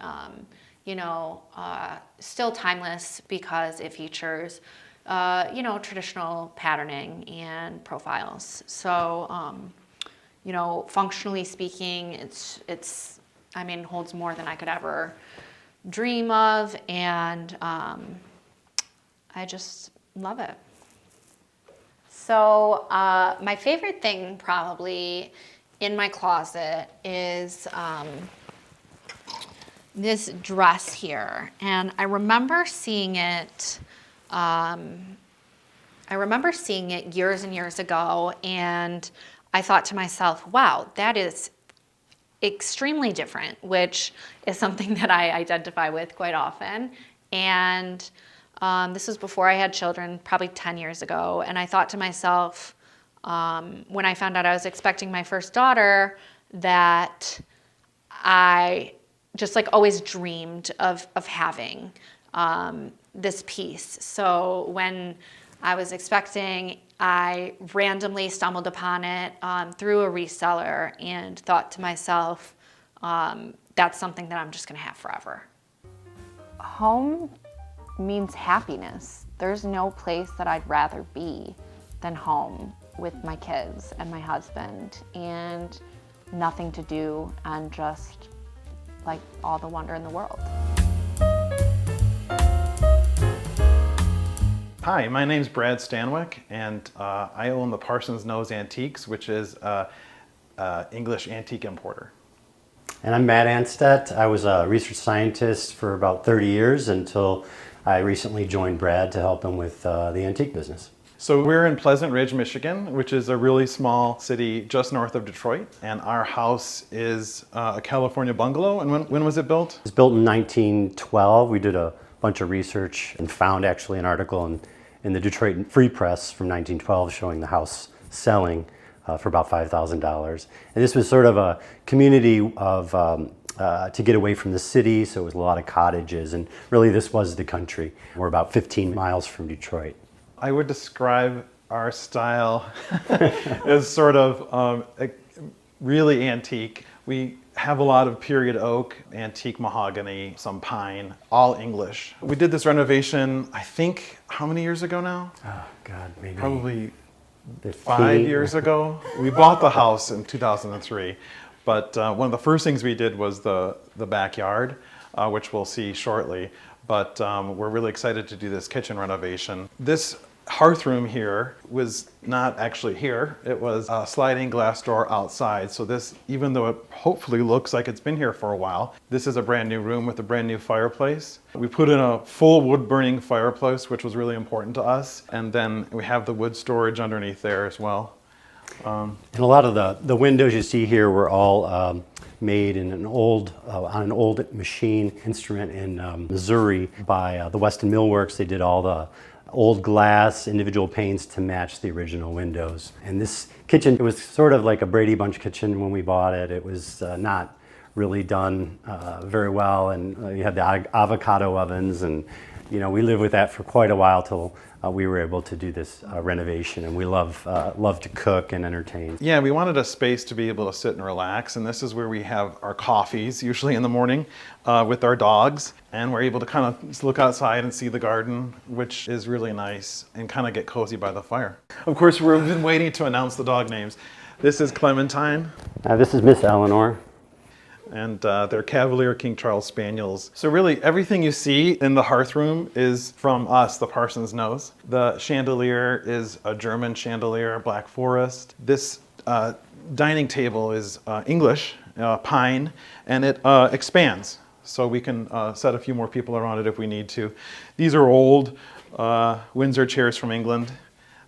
still timeless because it features, traditional patterning and profiles. So, functionally speaking, it holds more than I could ever dream of, and I just love it. So my favorite thing probably in my closet is this dress here. And I remember seeing it years and years ago, and I thought to myself, wow, that is extremely different, which is something that I identify with quite often. And this was before I had children, probably 10 years ago. And I thought to myself, when I found out I was expecting my first daughter, that I just always dreamed of having this piece. So when I was expecting, I randomly stumbled upon it through a reseller and thought to myself, that's something that I'm just gonna have forever. Home means happiness. There's no place that I'd rather be than home with my kids and my husband, and nothing to do, and just all the wonder in the world. Hi, my name's Brad Stanwick, and I own the Parsons Nose Antiques, which is an English antique importer. And I'm Matt Anstett. I was a research scientist for about 30 years until I recently joined Brad to help him with the antique business. So we're in Pleasant Ridge, Michigan, which is a really small city just north of Detroit. And our house is a California bungalow. And when was it built? It was built in 1912. We did a bunch of research and found actually an article in the Detroit Free Press from 1912 showing the house selling for about $5,000. And this was sort of a community of to get away from the city, so it was a lot of cottages, and really this was the country. We're about 15 miles from Detroit. I would describe our style as sort of really antique. We have a lot of period oak, antique mahogany, some pine, all English. We did this renovation, I think, how many years ago now? Oh God, maybe Probably 15. 5 years ago. We bought the house in 2003, but one of the first things we did was the backyard, which we'll see shortly. But we're really excited to do this kitchen renovation. This hearth room here was not actually here. It was a sliding glass door outside. So this, even though it hopefully looks like it's been here for a while, this is a brand new room with a brand new fireplace. We put in a full wood burning fireplace, which was really important to us. And then we have the wood storage underneath there as well. And a lot of the windows you see here were all made in on an old machine instrument in Missouri by the Weston Millworks. They did all the old glass, individual panes to match the original windows. And this kitchen, it was sort of like a Brady Bunch kitchen when we bought it. It was not really done very well, and you had the avocado ovens, and we lived with that for quite a while till we were able to do this renovation, and we love to cook and entertain. Yeah, we wanted a space to be able to sit and relax, and this is where we have our coffees, usually in the morning, with our dogs, and we're able to kind of look outside and see the garden, which is really nice, and kind of get cozy by the fire. Of course, we've been waiting to announce the dog names. This is Clementine. This is Miss Eleanor. And they're Cavalier King Charles Spaniels. So really everything you see in the hearth room is from us, the Parsons Nose. The chandelier is a German chandelier, Black Forest. This dining table is English, pine, and it expands. So we can set a few more people around it if we need to. These are old Windsor chairs from England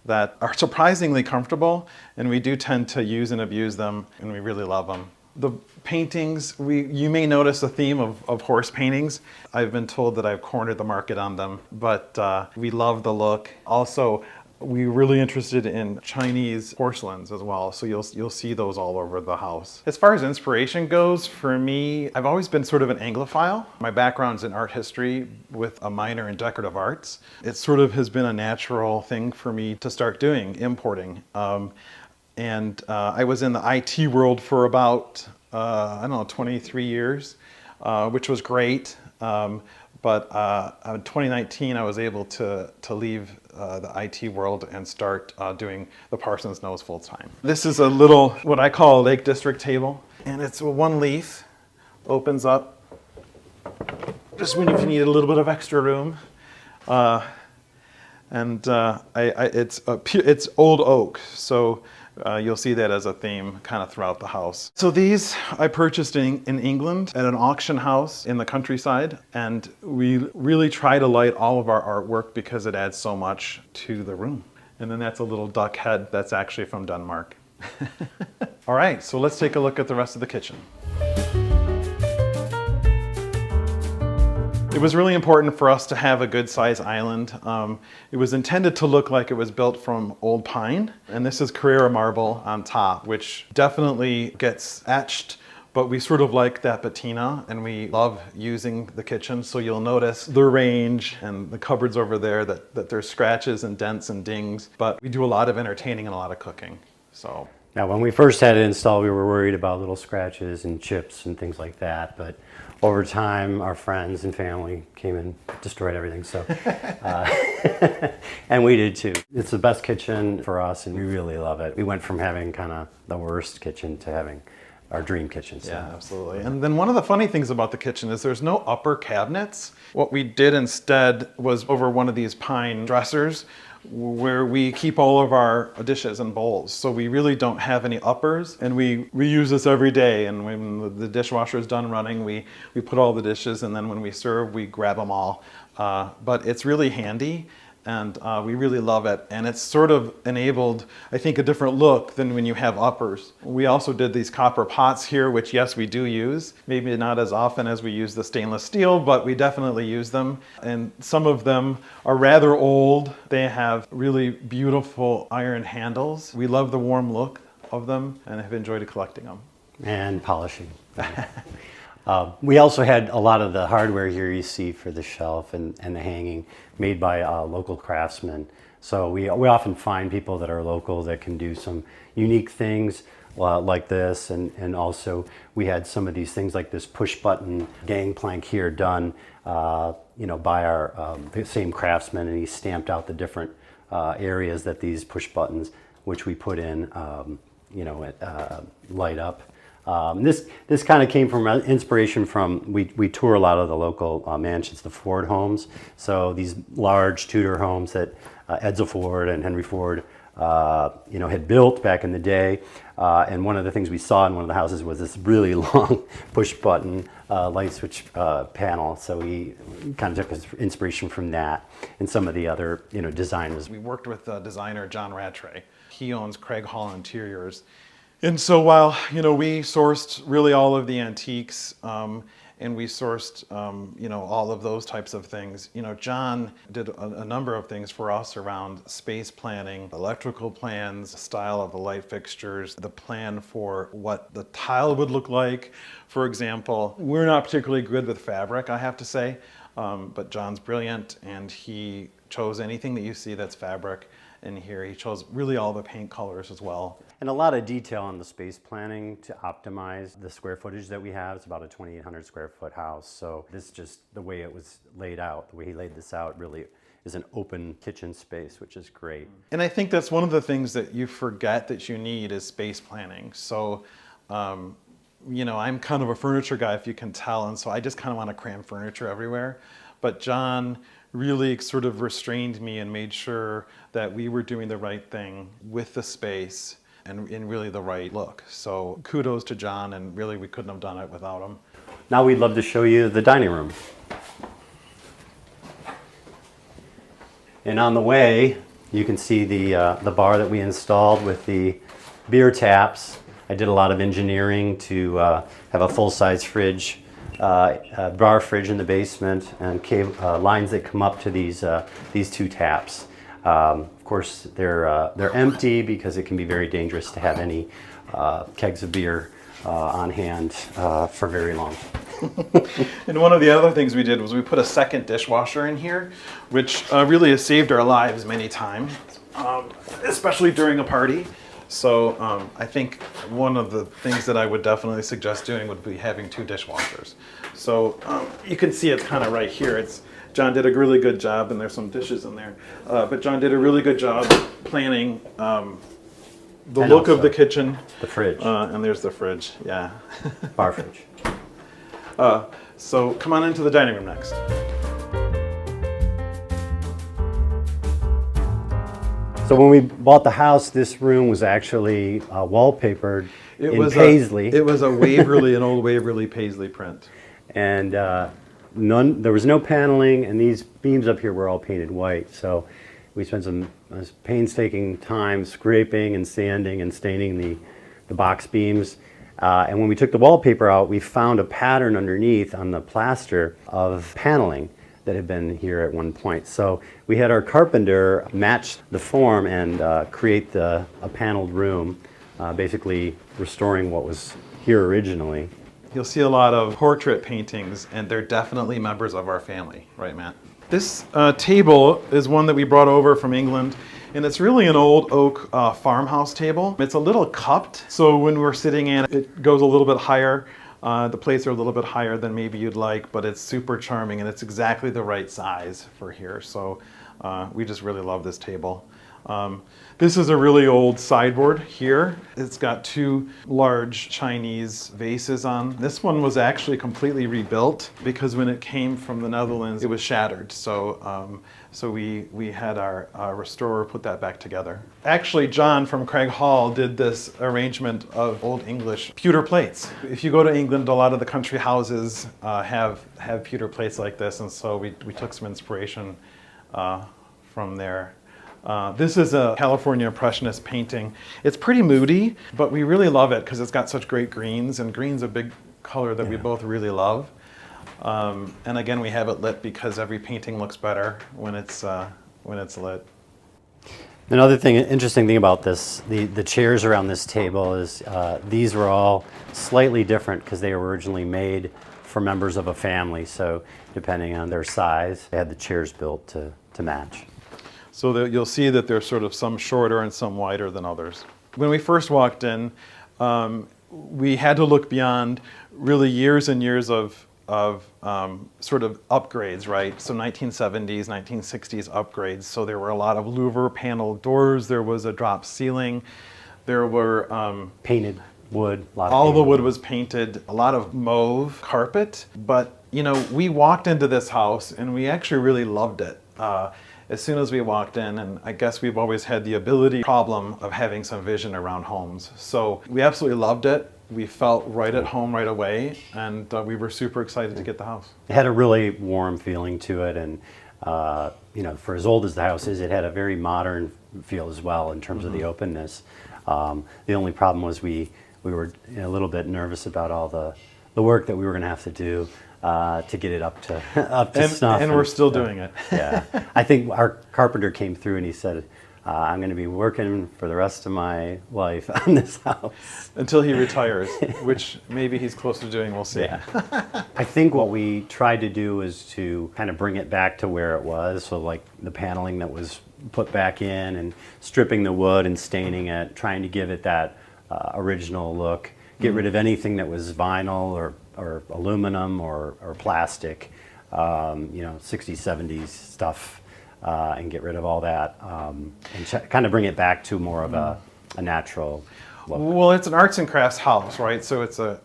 that are surprisingly comfortable, and we do tend to use and abuse them, and we really love them. The paintings, you may notice a theme of horse paintings. I've been told that I've cornered the market on them, but we love the look. Also, we're really interested in Chinese porcelains as well, so you'll see those all over the house. As far as inspiration goes, for me, I've always been sort of an Anglophile. My background's in art history with a minor in decorative arts. It sort of has been a natural thing for me to start doing, importing. And I was in the IT world for about, 23 years, which was great. But in 2019, I was able to leave the IT world and start doing the Parsons Nose full time. This is a little, what I call a Lake District table. And it's a one leaf, opens up just when you need a little bit of extra room. It's old oak, so you'll see that as a theme kind of throughout the house. So these I purchased in England at an auction house in the countryside, and we really try to light all of our artwork because it adds so much to the room. And then that's a little duck head that's actually from Denmark. All right, so let's take a look at the rest of the kitchen. It was really important for us to have a good size island. It was intended to look like it was built from old pine, and this is Carrara marble on top, which definitely gets etched, but we sort of like that patina, and we love using the kitchen. So you'll notice the range and the cupboards over there that there's scratches and dents and dings, but we do a lot of entertaining and a lot of cooking. So. Now, when we first had it installed, we were worried about little scratches and chips and things like that, but over time, our friends and family came and destroyed everything, so, and we did too. It's the best kitchen for us, and we really love it. We went from having kind of the worst kitchen to having our dream kitchen. So. Yeah, absolutely. And then one of the funny things about the kitchen is there's no upper cabinets. What we did instead was over one of these pine dressers, where we keep all of our dishes and bowls. So we really don't have any uppers, and we use this every day. And when the dishwasher is done running, we put all the dishes, and then when we serve, we grab them all. But it's really handy, and we really love it. And it's sort of enabled, I think, a different look than when you have uppers. We also did these copper pots here, which yes, we do use. Maybe not as often as we use the stainless steel, but we definitely use them. And some of them are rather old. They have really beautiful iron handles. We love the warm look of them and have enjoyed collecting them. And polishing. We also had a lot of the hardware here you see for the shelf and the hanging made by local craftsmen. So we often find people that are local that can do some unique things like this, and also we had some of these things like this push button gangplank here done by our same craftsman, and he stamped out the different areas that these push buttons, which we put in, light up. This kind of came from inspiration from, we tour a lot of the local mansions, the Ford homes. So these large Tudor homes that Edsel Ford and Henry Ford had built back in the day. And one of the things we saw in one of the houses was this really long push button light switch panel. So we kind of took inspiration from that and some of the other designers. We worked with designer John Rattray. He owns Craig Hall Interiors. And so while, we sourced really all of the antiques, and we sourced, all of those types of things, John did a number of things for us around space planning, electrical plans, style of the light fixtures, the plan for what the tile would look like. For example, we're not particularly good with fabric, I have to say, but John's brilliant, and he chose anything that you see that's fabric. And here he chose really all the paint colors as well. And a lot of detail on the space planning to optimize the square footage that we have. It's about a 2,800 square foot house. So this is just the way it was laid out. The way he laid this out really is an open kitchen space, which is great. And I think that's one of the things that you forget that you need is space planning. So, I'm kind of a furniture guy, if you can tell. And so I just kind of want to cram furniture everywhere. But John really sort of restrained me and made sure that we were doing the right thing with the space and in really the right look. So kudos to John, and really we couldn't have done it without him. Now we'd love to show you the dining room. And on the way, you can see the bar that we installed with the beer taps. I did a lot of engineering to have a full-size fridge, bar fridge in the basement, and lines that come up to these two taps. Of course, they're empty because it can be very dangerous to have any kegs of beer on hand for very long. And one of the other things we did was we put a second dishwasher in here, which really has saved our lives many times, especially during a party. So I think one of the things that I would definitely suggest doing would be having 2 dishwashers. So you can see it's kind of right here. John did a really good job, and there's some dishes in there. But John did a really good job planning the look of the kitchen. The fridge. And there's the fridge, yeah. Bar fridge. So come on into the dining room next. So when we bought the house, this room was actually wallpapered in paisley. It was an old Waverly paisley print. And there was no paneling, and these beams up here were all painted white. So we spent some painstaking time scraping and sanding and staining the box beams. And when we took the wallpaper out, we found a pattern underneath on the plaster of paneling that had been here at one point. So we had our carpenter match the form and create a paneled room, basically restoring what was here originally. You'll see a lot of portrait paintings, and they're definitely members of our family, right, Matt? This table is one that we brought over from England, and it's really an old oak farmhouse table. It's a little cupped, so when we're sitting in it goes a little bit higher. The plates are a little bit higher than maybe you'd like, but it's super charming, and it's exactly the right size for here. So we just really love this table. This is a really old sideboard here. It's got 2 large Chinese vases on. This one was actually completely rebuilt because when it came from the Netherlands, it was shattered. So we had our restorer put that back together. Actually, John from Craig Hall did this arrangement of Old English pewter plates. If you go to England, a lot of the country houses have pewter plates like this, and so we took some inspiration from there. This is a California Impressionist painting. It's pretty moody, but we really love it because it's got such great greens, and green's a big color that we both really love. And again, we have it lit because every painting looks better when it's lit. Another interesting thing about this, the chairs around this table is these were all slightly different because they were originally made for members of a family. So depending on their size, they had the chairs built to match. So that you'll see that there's sort of some shorter and some wider than others. When we first walked in, we had to look beyond really years and years of sort of upgrades, right? So 1970s, 1960s upgrades. So there were a lot of louver paneled doors. There was a drop ceiling. There were painted wood. All the wood was painted. A lot of mauve carpet. But we walked into this house and we actually really loved it. As soon as we walked in, and I guess we've always had the problem of having some vision around homes. So we absolutely loved it. We felt right at home right away, and we were super excited to get the house. It had a really warm feeling to it, and for as old as the house is, it had a very modern feel as well in terms of the openness. The only problem was we were a little bit nervous about all the work that we were going to have to do to get it up to snuff. And we're still doing it. Yeah. I think our carpenter came through and he said, I'm going to be working for the rest of my life on this house. Until he retires, which maybe he's close to doing, we'll see. Yeah. I think what we tried to do is to kind of bring it back to where it was, so like the paneling that was put back in and stripping the wood and staining it, trying to give it that original look, get rid of anything that was vinyl or aluminum or plastic, 60s, 70s stuff. And get rid of all that and kind of bring it back to more of a natural look. Well, it's an arts and crafts house, right? So it's a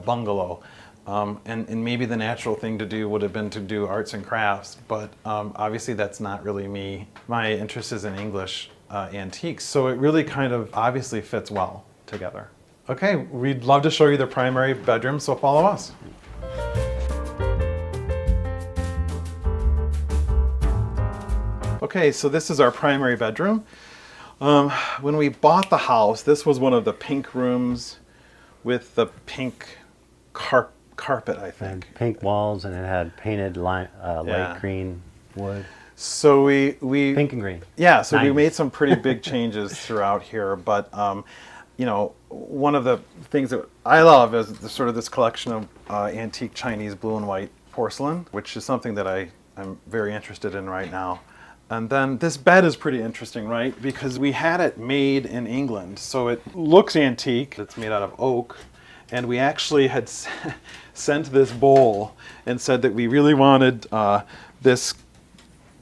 bungalow, and maybe the natural thing to do would have been to do arts and crafts, but obviously that's not really me. My interest is in English antiques, so it really kind of obviously fits well together. Okay, we'd love to show you the primary bedroom, so follow us. Okay, so this is our primary bedroom. When we bought the house, this was one of the pink rooms with the pink carpet, I think. And pink walls, and it had painted light green wood. So we pink and green. Yeah, so 90s. We made some pretty big changes throughout here, but one of the things that I love is sort of this collection of antique Chinese blue and white porcelain, which is something that I'm very interested in right now. And then this bed is pretty interesting, right? Because we had it made in England, so it looks antique. It's made out of oak. And we actually had sent this bowl and said that we really wanted this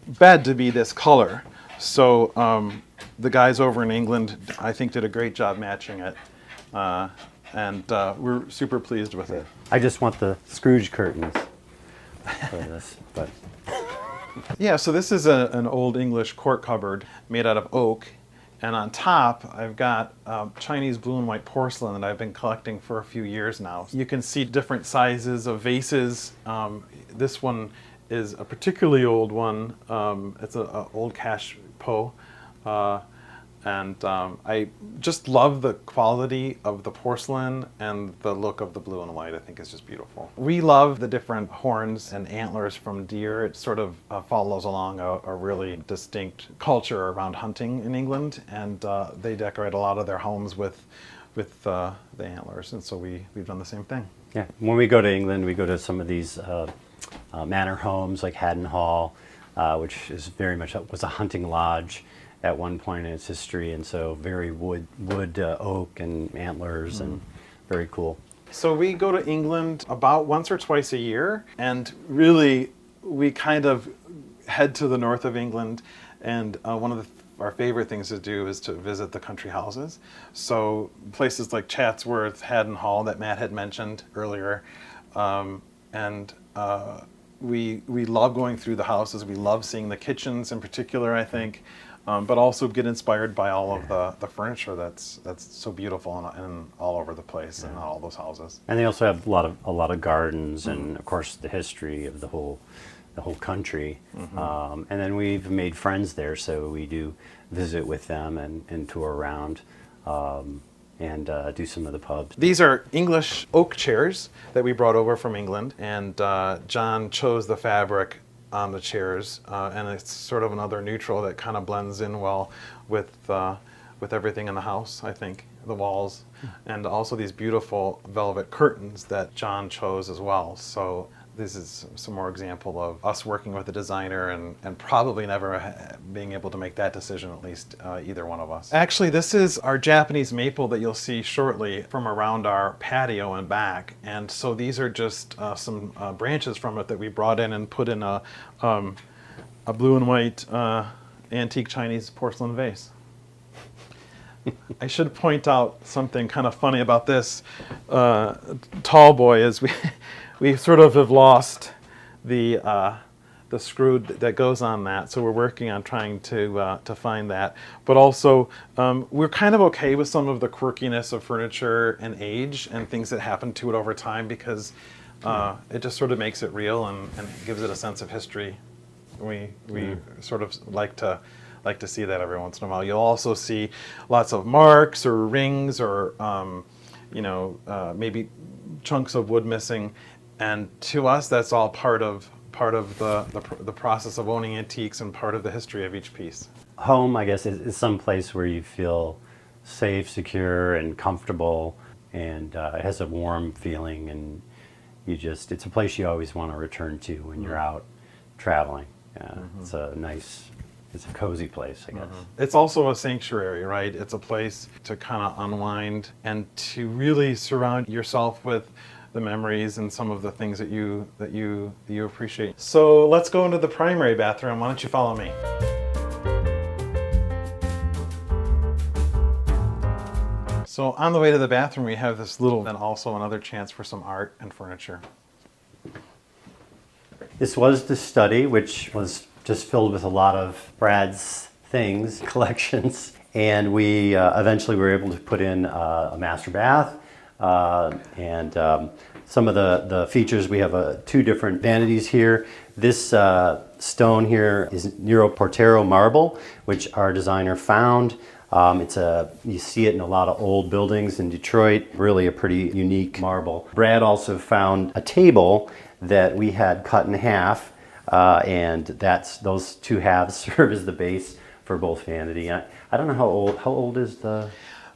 bed to be this color. So the guys over in England, I think, did a great job matching it. And we're super pleased with it. I just want the Scrooge curtains for this, but Yeah, so this is an old English court cupboard made out of oak. And on top, I've got Chinese blue and white porcelain that I've been collecting for a few years now. You can see different sizes of vases. This one is a particularly old one. It's an old cash pot. And I just love the quality of the porcelain and the look of the blue and white. I think is just beautiful. We love the different horns and antlers from deer. It sort of follows along a really distinct culture around hunting in England, and they decorate a lot of their homes with the antlers, and so we've done the same thing. yeah. When we go to England, we go to some of these manor homes like Haddon Hall, which is very much was a hunting lodge at one point in its history, and so very wood oak and antlers, and very cool. So we go to England about once or twice a year, and really we kind of head to the north of England, and one of our favorite things to do is to visit the country houses. So places like Chatsworth, Haddon Hall that Matt had mentioned earlier, and we love going through the houses. We love seeing the kitchens in particular, I think. But also get inspired by all of the furniture that's so beautiful and all over the place in all those houses. And they also have a lot of gardens, and of course the history of the whole country. And then we've made friends there, so we do visit with them and tour around and do some of the pubs. These are English oak chairs that we brought over from England, and John chose the fabric on the chairs, and it's sort of another neutral that kind of blends in well with everything in the house, I think, the walls, and also these beautiful velvet curtains that John chose as well. So this is some more example of us working with a designer and probably never being able to make that decision, at least either one of us. Actually, this is our Japanese maple that you'll see shortly from around our patio and back. And so these are just some branches from it that we brought in and put in a blue and white antique Chinese porcelain vase. I should point out something kind of funny about this tall boy is we sort of have lost the screw that goes on that, so we're working on trying to find that. But also, we're kind of okay with some of the quirkiness of furniture and age and things that happen to it over time, because it just sort of makes it real and gives it a sense of history. We sort of like to see that every once in a while. You'll also see lots of marks or rings or maybe chunks of wood missing. And to us, that's all part of the process of owning antiques and part of the history of each piece. Home, I guess, is some place where you feel safe, secure, and comfortable, and it has a warm feeling, and it's a place you always want to return to when you're out traveling. It's a cozy place, I guess. It's also a sanctuary, right? It's a place to kind of unwind and to really surround yourself with the memories and some of the things that you appreciate. So let's go into the primary bathroom. Why don't you follow me? So on the way to the bathroom, we have this little, and also another chance for some art and furniture. This was the study, which was just filled with a lot of Brad's things, collections, and we eventually were able to put in a master bath. And some of the features, we have two different vanities here. This stone here is Nero Portero marble, which our designer found. You see it in a lot of old buildings in Detroit, really a pretty unique marble. Brad also found a table that we had cut in half, and those two halves serve as the base for both vanity. I don't know how old is the...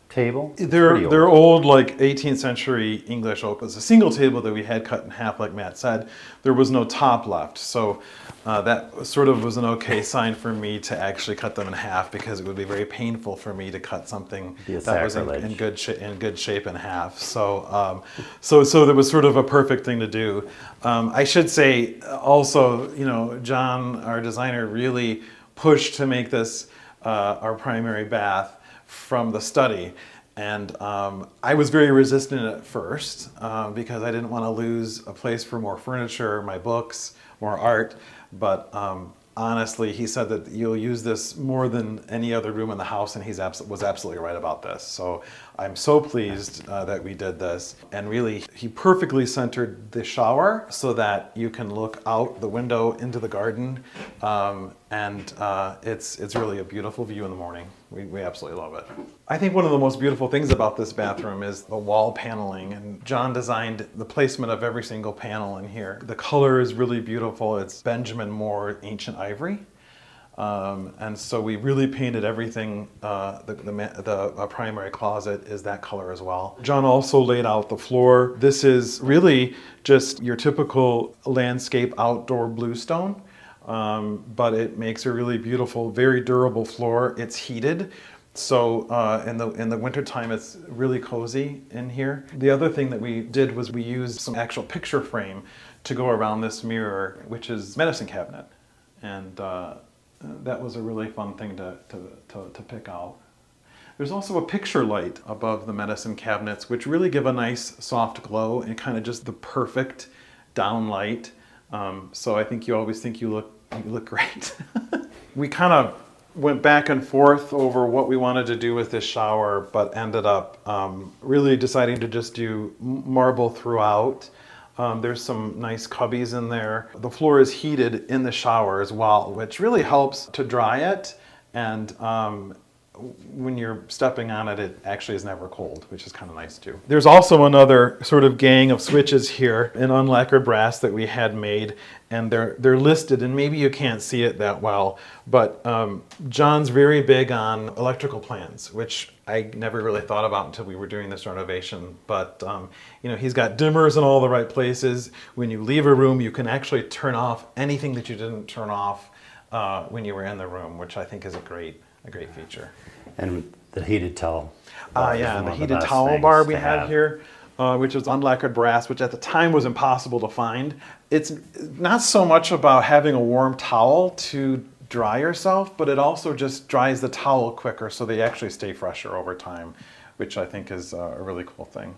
table? It's They're pretty old. they're old, like 18th century English oak. It was a single table that we had cut in half, like Matt said. There was no top left, so that sort of was an okay sign for me to actually cut them in half, because it would be very painful for me to cut something Be a that was sacrilege. in good shape in half. So so that was sort of a perfect thing to do. I should say also, you know, John, our designer, really pushed to make this our primary bath from the study. And I was very resistant at first because I didn't want to lose a place for more furniture, my books, more art. But honestly, he said that you'll use this more than any other room in the house, and he was absolutely right about this. So I'm so pleased that we did this. And really, he perfectly centered the shower so that you can look out the window into the garden. And it's really a beautiful view in the morning. We absolutely love it. I think one of the most beautiful things about this bathroom is the wall paneling, and John designed the placement of every single panel in here. The color is really beautiful. It's Benjamin Moore ancient ivory. And so we really painted everything. The primary closet is that color as well. John also laid out the floor. This is really just your typical landscape outdoor bluestone. But it makes a really beautiful, very durable floor. It's heated, so in the wintertime it's really cozy in here. The other thing that we did was we used some actual picture frame to go around this mirror, which is medicine cabinet, and that was a really fun thing to pick out. There's also a picture light above the medicine cabinets, which really give a nice soft glow and kind of just the perfect down light. So I think you always think you look great. We kind of went back and forth over what we wanted to do with this shower, but ended up really deciding to just do marble throughout. There's some nice cubbies in there. The floor is heated in the shower as well, which really helps to dry it. And when you're stepping on it, it actually is never cold, which is kind of nice too. There's also another sort of gang of switches here in unlacquered brass that we had made, and they're listed, and maybe you can't see it that well, but John's very big on electrical plans, which I never really thought about until we were doing this renovation. But you know, he's got dimmers in all the right places. When you leave a room, you can actually turn off anything that you didn't turn off when you were in the room, which I think is a great feature. And the heated towel bar. Yeah, is and the one of heated best towel things bar we to had have. here, which was unlacquered brass, which at the time was impossible to find. It's not so much about having a warm towel to dry yourself, but it also just dries the towel quicker, so they actually stay fresher over time, which I think is a really cool thing.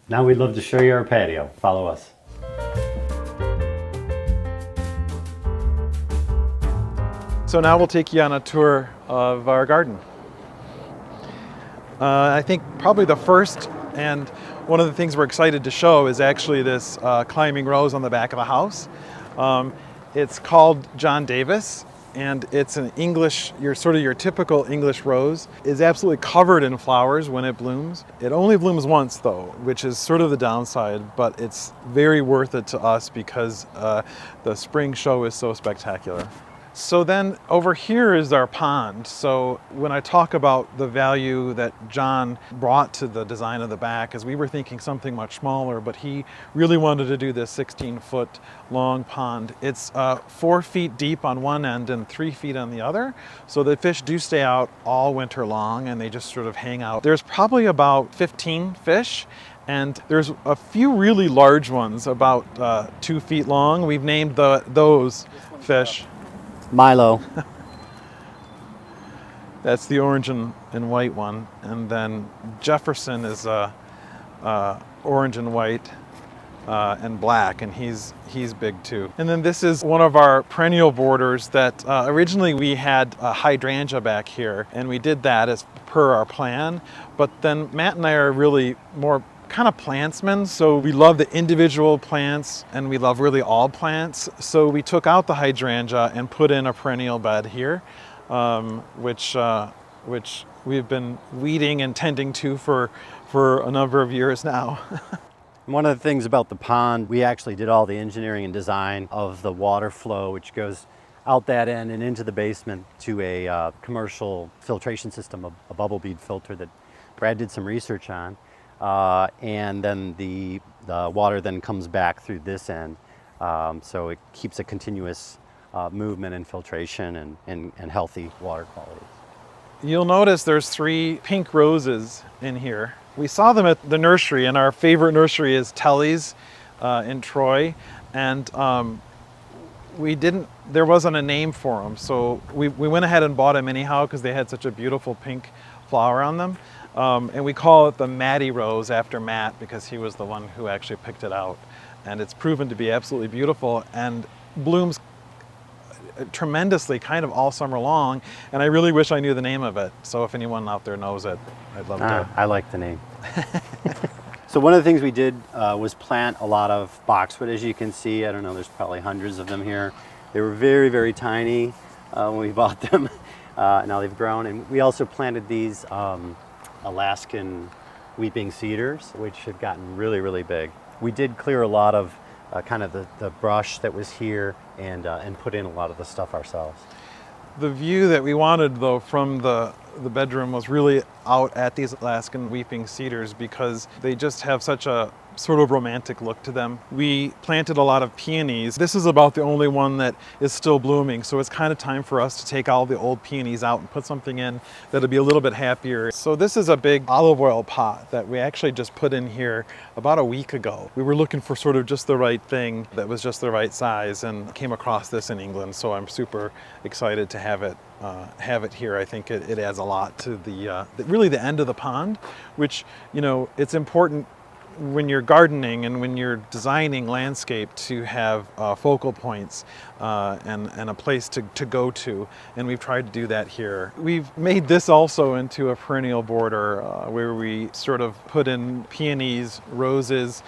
Now we'd love to show you our patio. Follow us. So now we'll take you on a tour of our garden. I think probably the first and one of the things we're excited to show is actually this climbing rose on the back of the house. It's called John Davis, and it's an English, your typical English rose. It's absolutely covered in flowers when it blooms. It only blooms once though, which is sort of the downside, but it's very worth it to us because the spring show is so spectacular. So then over here is our pond. So when I talk about the value that John brought to the design of the back, is we were thinking something much smaller, but he really wanted to do this 16-foot long pond. It's 4 feet deep on one end and 3 feet on the other. So the fish do stay out all winter long, and they just sort of hang out. There's probably about 15 fish. And there's a few really large ones, about 2 feet long. We've named those fish. Milo. That's the orange and white one, and then Jefferson is orange and white and black, and he's big too. And then this is one of our perennial borders that originally we had a hydrangea back here, and we did that as per our plan. But then Matt and I are really more kind of plantsmen, so we love the individual plants and we love really all plants. So we took out the hydrangea and put in a perennial bed here, which we've been weeding and tending to for a number of years now. One of the things about the pond, we actually did all the engineering and design of the water flow, which goes out that end and into the basement to a commercial filtration system, a bubble bead filter that Brad did some research on. And then the water then comes back through this end. So it keeps a continuous movement and filtration and healthy water quality. You'll notice there's 3 pink roses in here. We saw them at the nursery, and our favorite nursery is Telly's in Troy. And there wasn't a name for them, so we went ahead and bought them anyhow because they had such a beautiful pink flower on them. And we call it the Matty Rose after Matt because he was the one who actually picked it out. And it's proven to be absolutely beautiful and blooms tremendously kind of all summer long. And I really wish I knew the name of it. So if anyone out there knows it, I'd love to. I like the name. So one of the things we did was plant a lot of boxwood, as you can see. I don't know, there's probably hundreds of them here. They were very, very tiny when we bought them. Now they've grown. And we also planted these Alaskan weeping cedars, which have gotten really, really big. We did clear a lot of kind of the brush that was here and put in a lot of the stuff ourselves. The view that we wanted, though, from the bedroom was really out at these Alaskan weeping cedars because they just have such a sort of romantic look to them. We planted a lot of peonies. This is about the only one that is still blooming, so it's kind of time for us to take all the old peonies out and put something in that'll be a little bit happier. So this is a big olive oil pot that we actually just put in here about a week ago. We were looking for sort of just the right thing that was just the right size and came across this in England, so I'm super excited to have it here. I think it adds a lot to really the end of the pond, which, you know, it's important when you're gardening and when you're designing landscape to have focal points and a place to go to, and we've tried to do that here. We've made this also into a perennial border where we sort of put in peonies, roses,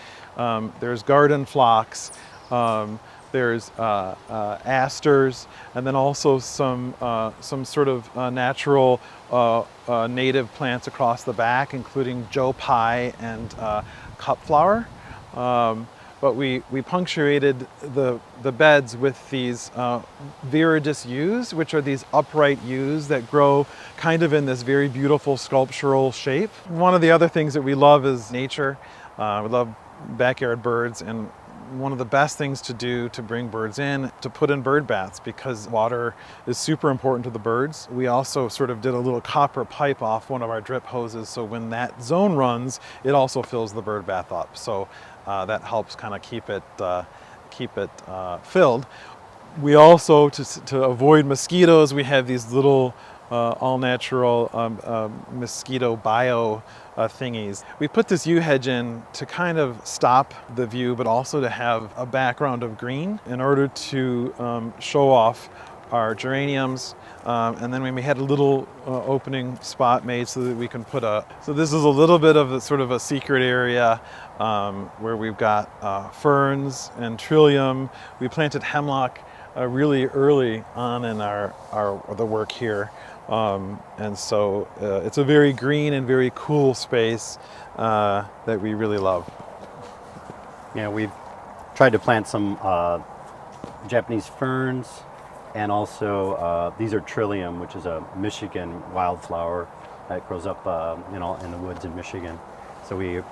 there's garden phlox, there's asters, and then also some sort of natural native plants across the back, including Joe Pye and cup flower. But we punctuated the beds with these viridis yews, which are these upright yews that grow kind of in this very beautiful sculptural shape. One of the other things that we love is nature. We love backyard birds, and one of the best things to do to bring birds in, to put in bird baths, because water is super important to the birds. We also sort of did a little copper pipe off one of our drip hoses, so when that zone runs, it also fills the bird bath up. So that helps kind of keep it filled. We also, to avoid mosquitoes, we have these little all-natural mosquito bio thingies. We put this yew hedge in to kind of stop the view, but also to have a background of green in order to show off our geraniums. And then we had a little opening spot made so that we can put so this is a little bit of sort of a secret area where we've got ferns and trillium. We planted hemlock really early on in the work here. And so it's a very green and very cool space that we really love. Yeah, we've tried to plant some Japanese ferns, and also these are trillium, which is a Michigan wildflower that grows up in the woods in Michigan. So we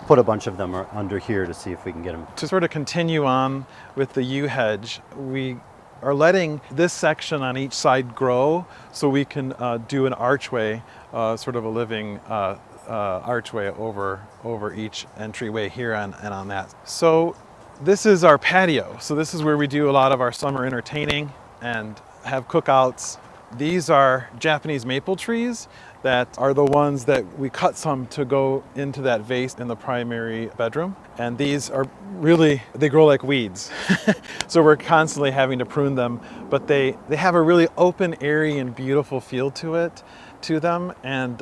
put a bunch of them under here to see if we can get them. To sort of continue on with the yew hedge, we are letting this section on each side grow so we can do an archway, sort of a living archway over each entryway here and on that. So this is our patio. So this is where we do a lot of our summer entertaining and have cookouts. These are Japanese maple trees that are the ones that we cut some to go into that vase in the primary bedroom. And these are really, they grow like weeds. So we're constantly having to prune them, but they have a really open, airy, and beautiful feel to them. And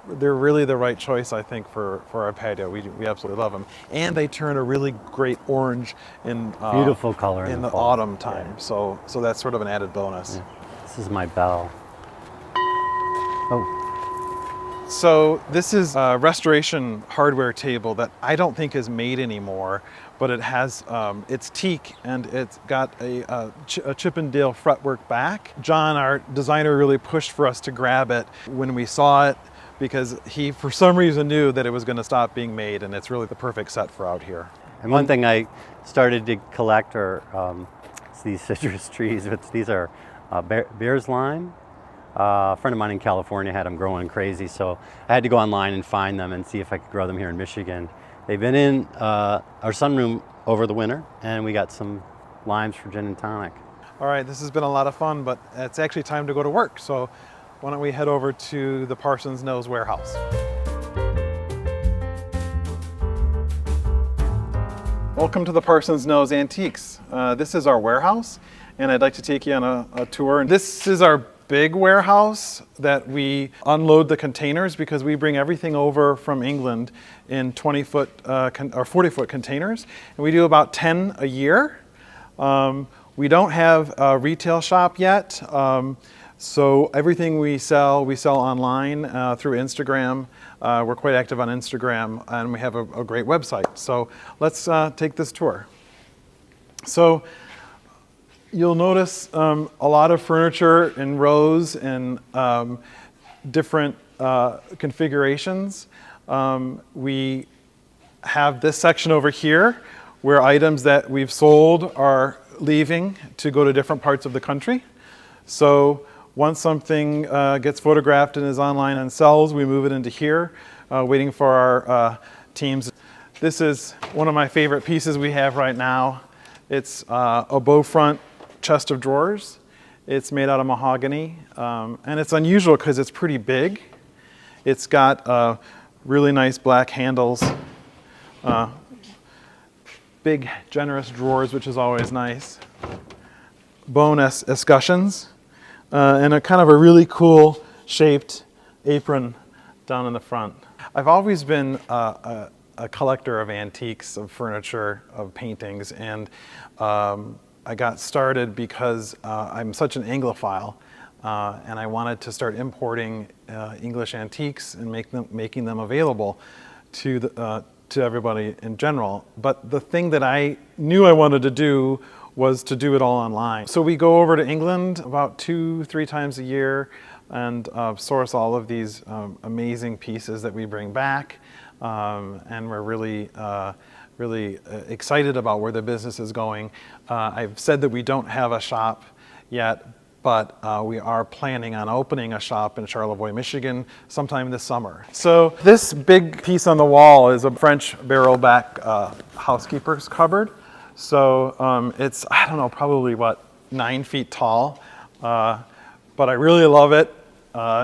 they're really the right choice, I think, for our patio. We absolutely love them. And they turn a really great orange in beautiful color in the fall. Autumn time. Yeah. So that's sort of an added bonus. Yeah. This is my bell. Oh. So this is a restoration hardware table that I don't think is made anymore, but it has, it's teak and it's got a Chippendale fretwork back. John, our designer, really pushed for us to grab it when we saw it. because he, for some reason, knew that it was going to stop being made, and it's really the perfect set for out here. And one thing I started to collect are these citrus trees. These are bear's lime. A friend of mine in California had them growing crazy, so I had to go online and find them and see if I could grow them here in Michigan. They've been in our sunroom over the winter, and we got some limes for gin and tonic. All right, this has been a lot of fun, but it's actually time to go to work. So why don't we head over to the Parsons Nose warehouse. Welcome to the Parsons Nose Antiques. This is our warehouse, and I'd like to take you on a tour. This is our big warehouse that we unload the containers because we bring everything over from England in 20-foot or 40-foot containers, and we do about 10 a year. We don't have a retail shop yet, so everything we sell online through Instagram. We're quite active on Instagram, and we have a great website. So let's take this tour. So you'll notice a lot of furniture in rows and different configurations. We have this section over here where items that we've sold are leaving to go to different parts of the country. So once something gets photographed and is online and sells, we move it into here, waiting for our teams. This is one of my favorite pieces we have right now. It's a bow front chest of drawers. It's made out of mahogany, and it's unusual because it's pretty big. It's got really nice black handles, big generous drawers, which is always nice, bone escutcheons, and a kind of a really cool shaped apron down in the front. I've always been a collector of antiques, of furniture, of paintings, and I got started because I'm such an Anglophile, and I wanted to start importing English antiques and making them available to everybody in general. But the thing that I knew I wanted to do was to do it all online. So we go over to England about 2-3 times a year and source all of these amazing pieces that we bring back, and we're really excited about where the business is going. I've said that we don't have a shop yet, but we are planning on opening a shop in Charlevoix, Michigan sometime this summer. So this big piece on the wall is a French barrel back housekeeper's cupboard. So it's, I don't know, probably 9 feet tall, but I really love it.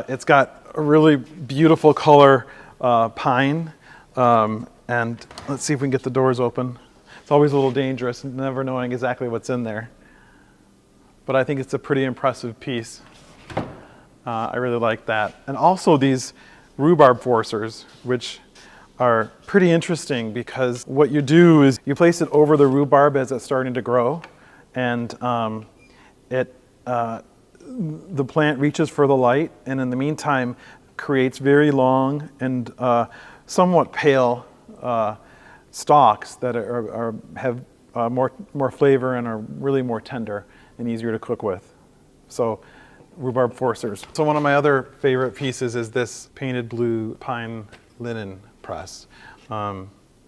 It's got a really beautiful color pine, and let's see if we can get the doors open. It's always a little dangerous, never knowing exactly what's in there. But I think it's a pretty impressive piece. I really like that. And also these rhubarb forcers, which are pretty interesting because what you do is you place it over the rhubarb as it's starting to grow, and the plant reaches for the light, and in the meantime creates very long and somewhat pale stalks that have more flavor and are really more tender and easier to cook with. So rhubarb forcers. So one of my other favorite pieces is this painted blue pine linen press.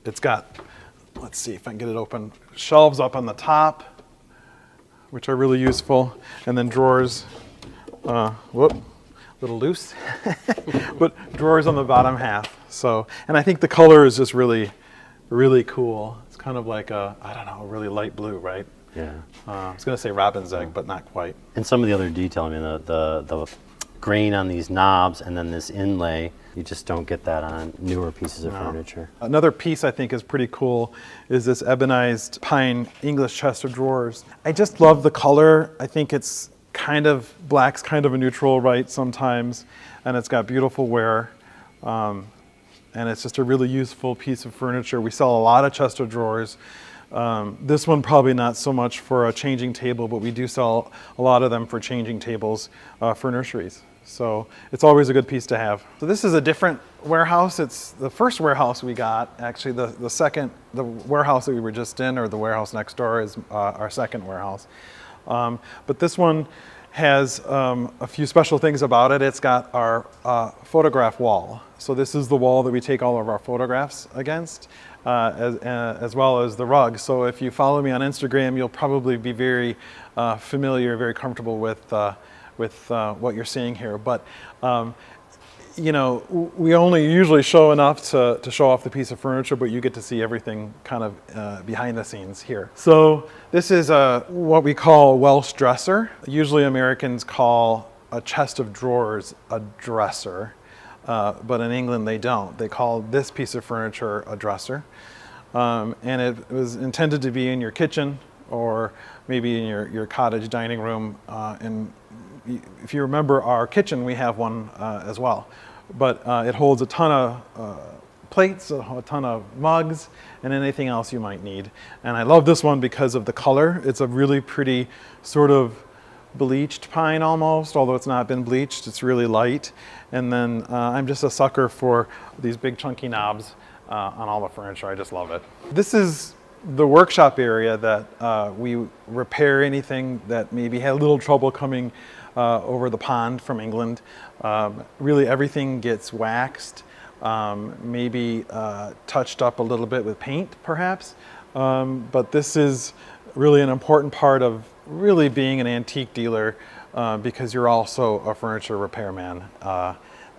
It's got, let's see if I can get it open, shelves up on the top, which are really useful, and then drawers, a little loose, but drawers on the bottom half. So, and I think the color is just really, really cool. It's kind of like a, I don't know, a really light blue, right? Yeah. I was going to say robin's egg, but not quite. And some of the other detail, I mean, the grain on these knobs and then this inlay, you just don't get that on newer pieces of furniture. Another Another piece I think is pretty cool is this ebonized pine English chest of drawers. I just love the color. I think it's black's kind of a neutral, right, sometimes, and it's got beautiful wear. And it's just a really useful piece of furniture. We sell a lot of chest of drawers. This one probably not so much for a changing table, but we do sell a lot of them for changing tables for nurseries. So it's always a good piece to have. So this is a different warehouse. It's the first warehouse we got. Actually, the warehouse that we were just in, or the warehouse next door, is our second warehouse. But this one has a few special things about it. It's got our photograph wall. So this is the wall that we take all of our photographs against, as well as the rug. So if you follow me on Instagram, you'll probably be very familiar, very comfortable with what you're seeing here. But you know, we only usually show enough to show off the piece of furniture, but you get to see everything kind of behind the scenes here. So this is what we call Welsh dresser. Usually Americans call a chest of drawers a dresser, but in England they don't. They call this piece of furniture a dresser. And it was intended to be in your kitchen or maybe in your cottage dining room. And if you remember our kitchen, we have one as well. But it holds a ton of plates, a ton of mugs, and anything else you might need. And I love this one because of the color. It's a really pretty sort of bleached pine almost, although it's not been bleached. It's really light. And then I'm just a sucker for these big chunky knobs on all the furniture. I just love it. This is the workshop area that we repair anything that maybe had a little trouble coming over the pond from England. Really everything gets waxed, maybe touched up a little bit with paint perhaps. But this is really an important part of really being an antique dealer because you're also a furniture repairman.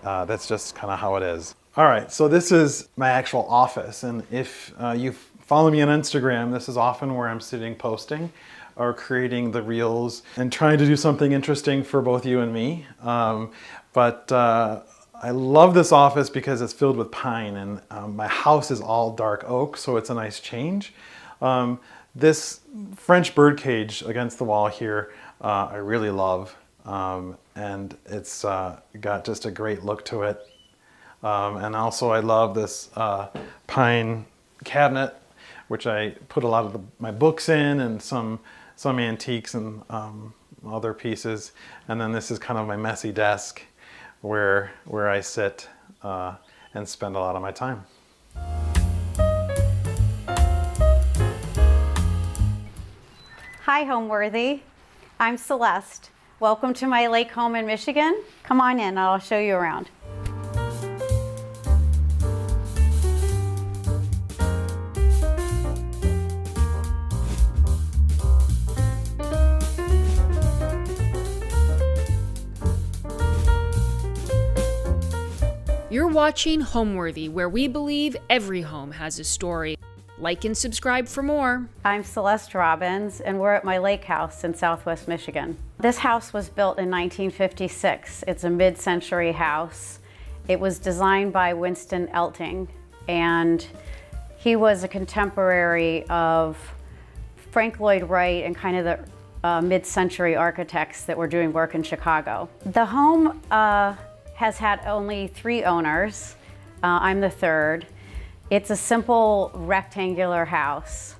That's just kind of how it is. All right, so this is my actual office, and if you follow me on Instagram, this is often where I'm sitting posting or creating the reels and trying to do something interesting for both you and me. But I love this office because it's filled with pine, and my house is all dark oak, so it's a nice change. This French birdcage against the wall here, I really love, and it's got just a great look to it. And also I love this pine cabinet, which I put a lot of my books in and some antiques and other pieces. And then this is kind of my messy desk where I sit and spend a lot of my time. Hi, Homeworthy. I'm Celeste. Welcome to my lake home in Michigan. Come on in, I'll show you around. You're watching Homeworthy, where we believe every home has a story. Like and subscribe for more. I'm Celeste Robbins, and we're at my lake house in Southwest Michigan. This house was built in 1956. It's a mid-century house. It was designed by Winston Elting, and he was a contemporary of Frank Lloyd Wright and kind of the mid-century architects that were doing work in Chicago. The home has had only 3 owners. I'm the third. It's a simple rectangular house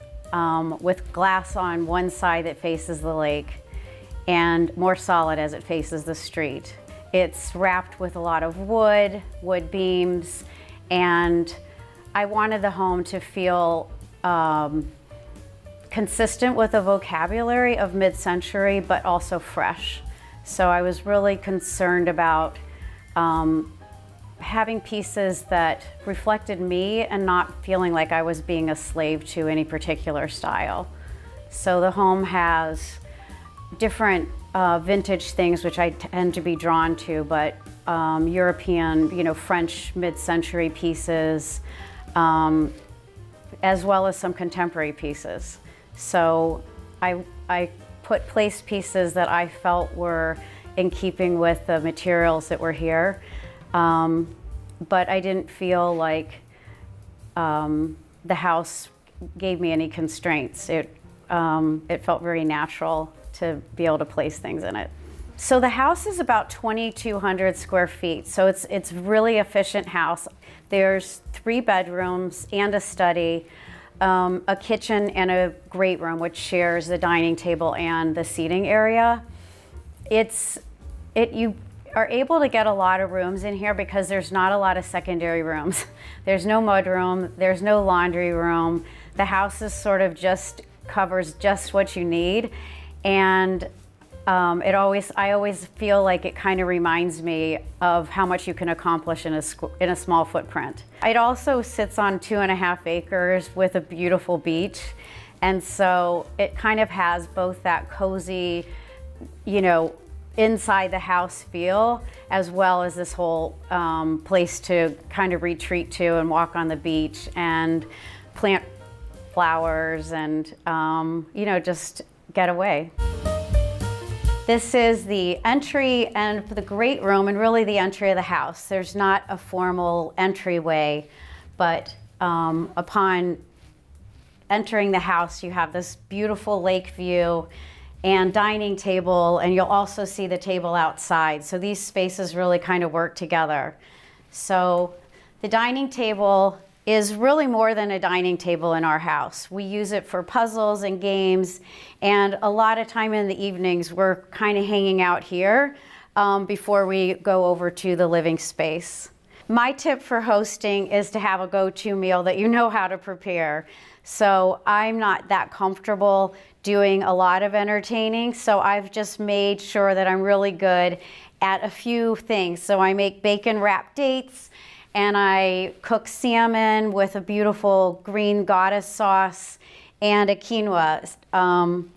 with glass on one side that faces the lake and more solid as it faces the street. It's wrapped with a lot of wood beams, and I wanted the home to feel consistent with the vocabulary of mid-century, but also fresh. So I was really concerned about having pieces that reflected me and not feeling like I was being a slave to any particular style. So the home has different vintage things which I tend to be drawn to, but European, French mid-century pieces, as well as some contemporary pieces. So I placed pieces that I felt were in keeping with the materials that were here. But I didn't feel like the house gave me any constraints. It felt very natural to be able to place things in it. So the house is about 2,200 square feet. So it's really efficient house. There's 3 bedrooms and a study, a kitchen and a great room, which shares the dining table and the seating area. You are able to get a lot of rooms in here because there's not a lot of secondary rooms. There's no mudroom, there's no laundry room. The house is sort of covers just what you need. And I always feel like it kind of reminds me of how much you can accomplish in a small footprint. It also sits on 2.5 acres with a beautiful beach. And so it kind of has both that cozy, inside the house feel, as well as this whole place to kind of retreat to and walk on the beach and plant flowers and, just get away. This is the entry and the great room, and really the entry of the house. There's not a formal entryway, but upon entering the house, you have this beautiful lake view and dining table, and you'll also see the table outside. So these spaces really kind of work together. So the dining table is really more than a dining table in our house. We use it for puzzles and games, and a lot of time in the evenings we're kind of hanging out here before we go over to the living space. My tip for hosting is to have a go-to meal that you know how to prepare. So I'm not that comfortable doing a lot of entertaining, so I've just made sure that I'm really good at a few things. So I make bacon wrapped dates, and I cook salmon with a beautiful green goddess sauce and a quinoa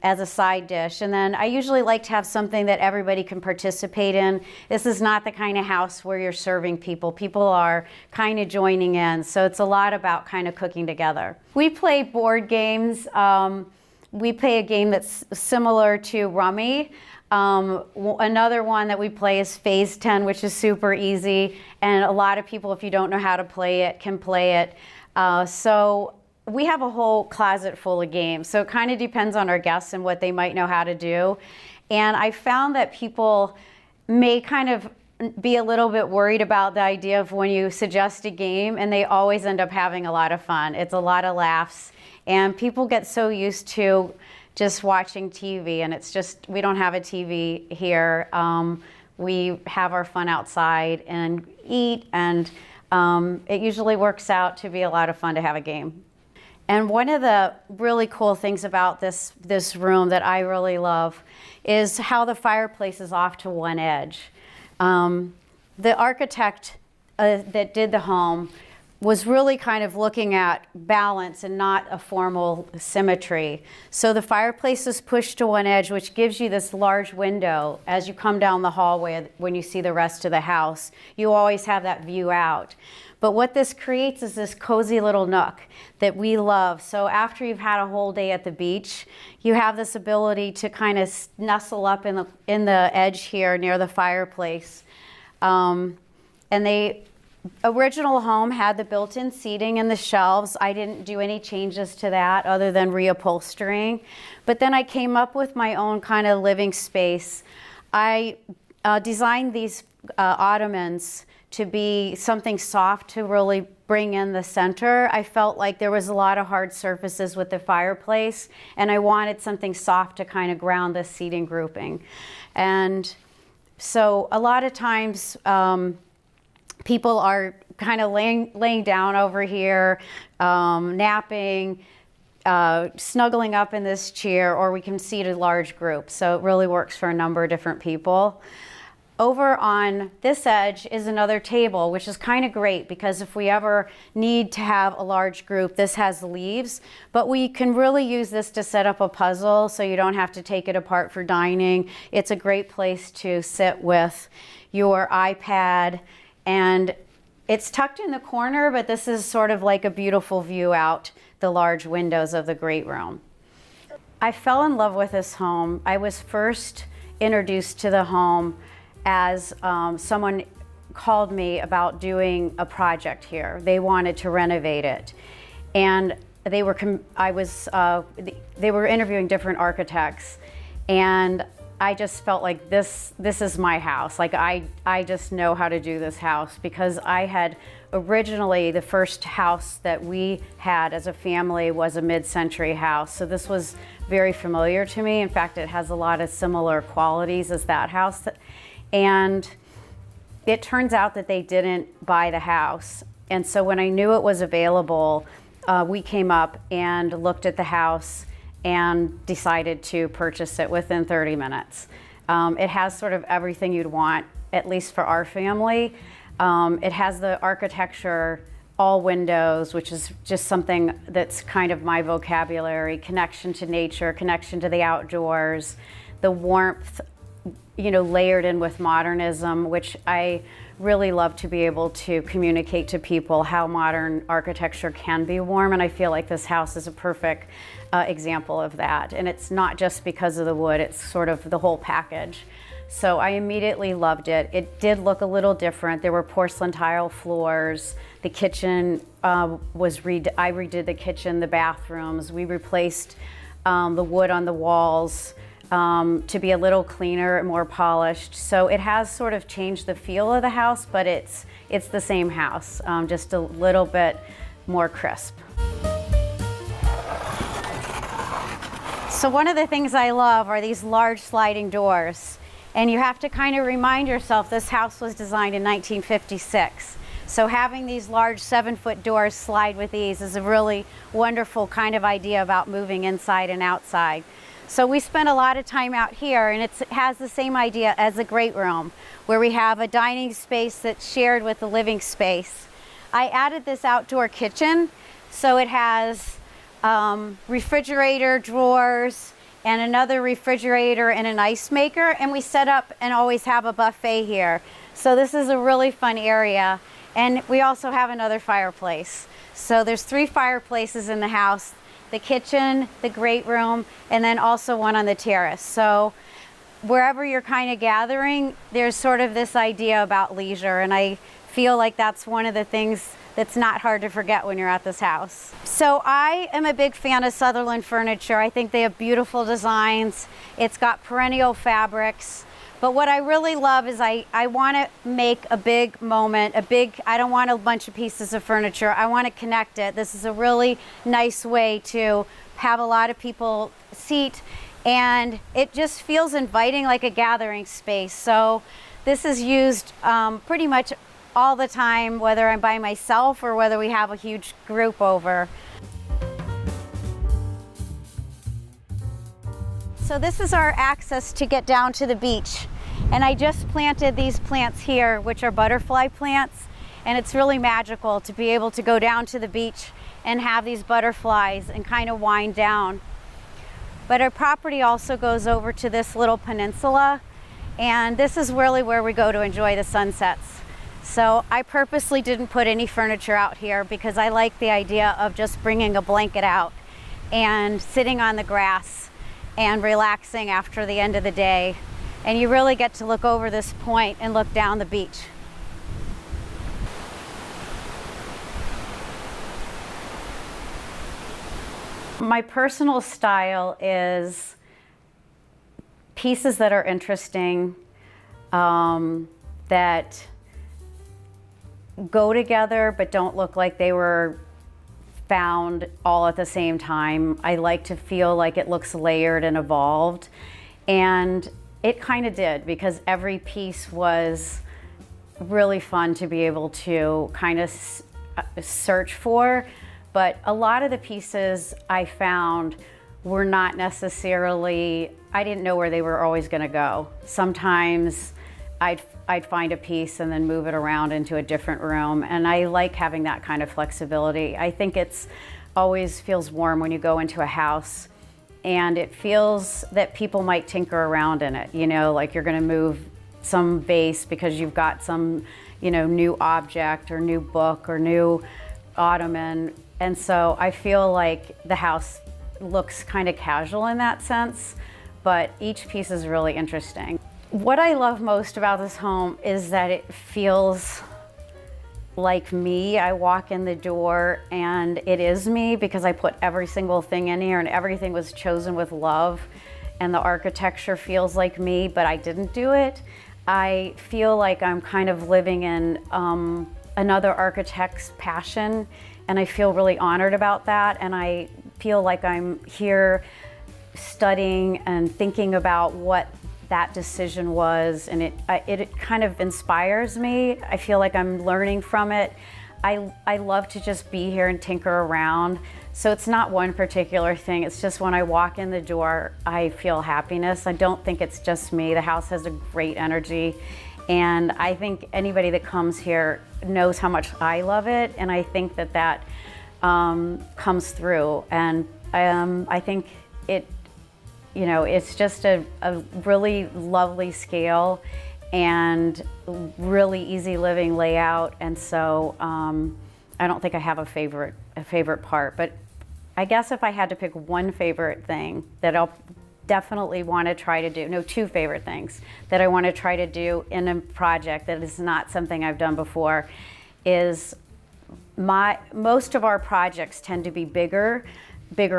as a side dish. And then I usually like to have something that everybody can participate in. This is not the kind of house where you're serving people. People are kind of joining in. So it's a lot about kind of cooking together. We play board games. We play a game that's similar to Rummy. Another one that we play is Phase 10, which is super easy. And a lot of people, if you don't know how to play it, can play it. So we have a whole closet full of games. So it kind of depends on our guests and what they might know how to do. And I found that people may kind of be a little bit worried about the idea of when you suggest a game, and they always end up having a lot of fun. It's a lot of laughs, and people get so used to just watching TV, and it's just, we don't have a TV here. We have our fun outside and eat, and it usually works out to be a lot of fun to have a game. And one of the really cool things about this room that I really love is how the fireplace is off to one edge. The architect that did the home was really kind of looking at balance and not a formal symmetry. So the fireplace is pushed to one edge, which gives you this large window. As you come down the hallway, when you see the rest of the house, you always have that view out. But what this creates is this cozy little nook that we love. So after you've had a whole day at the beach, you have this ability to kind of nestle up in the edge here near the fireplace. And the original home had the built-in seating and the shelves. I didn't do any changes to that other than reupholstering. But then I came up with my own kind of living space. I designed these ottomans to be something soft to really bring in the center. I felt like there was a lot of hard surfaces with the fireplace, and I wanted something soft to kind of ground this seating grouping. And so a lot of times people are kind of laying down over here, napping, snuggling up in this chair, or we can seat a large group. So it really works for a number of different people. Over on this edge is another table, which is kind of great because if we ever need to have a large group, this has leaves, but we can really use this to set up a puzzle so you don't have to take it apart for dining. It's a great place to sit with your iPad, and it's tucked in the corner, but this is sort of like a beautiful view out the large windows of the great room. I fell in love with this home. I was first introduced to the home as someone called me about doing a project here. They wanted to renovate it, and they were interviewing different architects, and I just felt like this is my house. Like I just know how to do this house because I had originally, the first house that we had as a family was a mid-century house. So this was very familiar to me. In fact, it has a lot of similar qualities as that house. And it turns out that they didn't buy the house. And so when I knew it was available, we came up and looked at the house and decided to purchase it within 30 minutes. It has sort of everything you'd want, at least for our family. It has the architecture, all windows, which is just something that's kind of my vocabulary, connection to nature, connection to the outdoors, the warmth, layered in with modernism, which I really love to be able to communicate to people how modern architecture can be warm, and I feel like this house is a perfect example of that. And it's not just because of the wood, it's sort of the whole package. So I immediately loved it. It did look a little different. There were porcelain tile floors. The kitchen I redid the kitchen, the bathrooms. We replaced the wood on the walls to be a little cleaner and more polished. So it has sort of changed the feel of the house, but it's the same house, just a little bit more crisp. So one of the things I love are these large sliding doors. And you have to kind of remind yourself this house was designed in 1956. So having these large 7-foot doors slide with ease is a really wonderful kind of idea about moving inside and outside. So we spent a lot of time out here, and it has the same idea as the great room, where we have a dining space that's shared with the living space. I added this outdoor kitchen, so it has refrigerator, drawers, and another refrigerator and an ice maker, and we set up and always have a buffet here. So this is a really fun area, and we also have another fireplace. So there's 3 fireplaces in the house, the kitchen, the great room, and then also one on the terrace. So wherever you're kind of gathering, there's sort of this idea about leisure, and I feel like that's one of the things that's not hard to forget when you're at this house. So I am a big fan of Sutherland furniture. I think they have beautiful designs. It's got perennial fabrics. But what I really love is I want to make a big moment, I don't want a bunch of pieces of furniture. I want to connect it. This is a really nice way to have a lot of people seat, and it just feels inviting, like a gathering space. So this is used pretty much all the time, whether I'm by myself or whether we have a huge group over. So this is our access to get down to the beach. And I just planted these plants here, which are butterfly plants. And it's really magical to be able to go down to the beach and have these butterflies and kind of wind down. But our property also goes over to this little peninsula. And this is really where we go to enjoy the sunsets. So I purposely didn't put any furniture out here because I like the idea of just bringing a blanket out and sitting on the grass and relaxing after the end of the day. And you really get to look over this point and look down the beach. My personal style is pieces that are interesting, that go together but don't look like they were found all at the same time. I like to feel like it looks layered and evolved, and it kind of did, because every piece was really fun to be able to kind of search for. But a lot of the pieces I found were not necessarily, I didn't know where they were always going to go. Sometimes I'd find a piece and then move it around into a different room, and I like having that kind of flexibility. I think it's always feels warm when you go into a house, and it feels that people might tinker around in it, like you're going to move some vase because you've got some, new object or new book or new ottoman. And so I feel like the house looks kind of casual in that sense, but each piece is really interesting. What I love most about this home is that it feels like me. I walk in the door and it is me, because I put every single thing in here and everything was chosen with love, and the architecture feels like me, but I didn't do it. I feel like I'm kind of living in another architect's passion, and I feel really honored about that, and I feel like I'm here studying and thinking about what that decision was, and it kind of inspires me. I feel like I'm learning from it. I love to just be here and tinker around. So it's not one particular thing. It's just when I walk in the door, I feel happiness. I don't think it's just me. The house has a great energy. And I think anybody that comes here knows how much I love it. And I think that comes through. And I think it's just a really lovely scale and really easy living layout. And so I don't think I have a favorite part, but I guess if I had to pick one favorite thing that I'll definitely want to try to do, two favorite things that I want to try to do in a project that is not something I've done before, is most of our projects tend to be bigger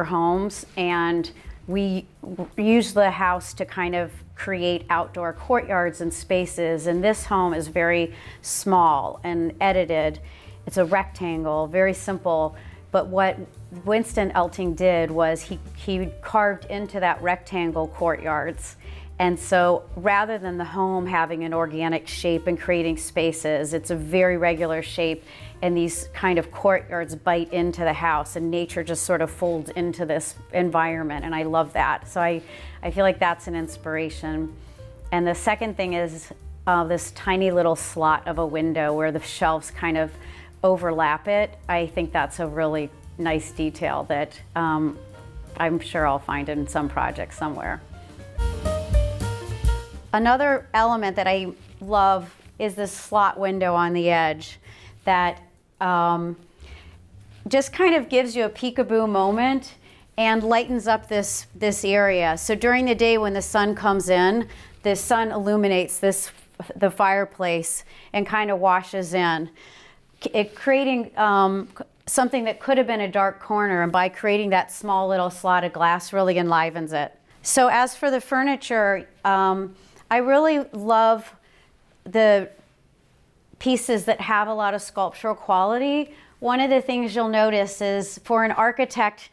homes, and we use the house to kind of create outdoor courtyards and spaces. And this home is very small and edited. It's a rectangle, very simple. But what Winston Elting did was he carved into that rectangle courtyards. And so rather than the home having an organic shape and creating spaces, it's a very regular shape, and these kind of courtyards bite into the house, and nature just sort of folds into this environment, and I love that. So I feel like that's an inspiration. And the second thing is this tiny little slot of a window where the shelves kind of overlap it. I think that's a really nice detail that I'm sure I'll find in some project somewhere. Another element that I love is this slot window on the edge that just kind of gives you a peekaboo moment and lightens up this area. So during the day when the sun comes in, the sun illuminates the fireplace and kind of washes in, creating something that could have been a dark corner, and by creating that small little slot of glass really enlivens it. So as for the furniture, I really love the pieces that have a lot of sculptural quality. One of the things you'll notice is, for an architect,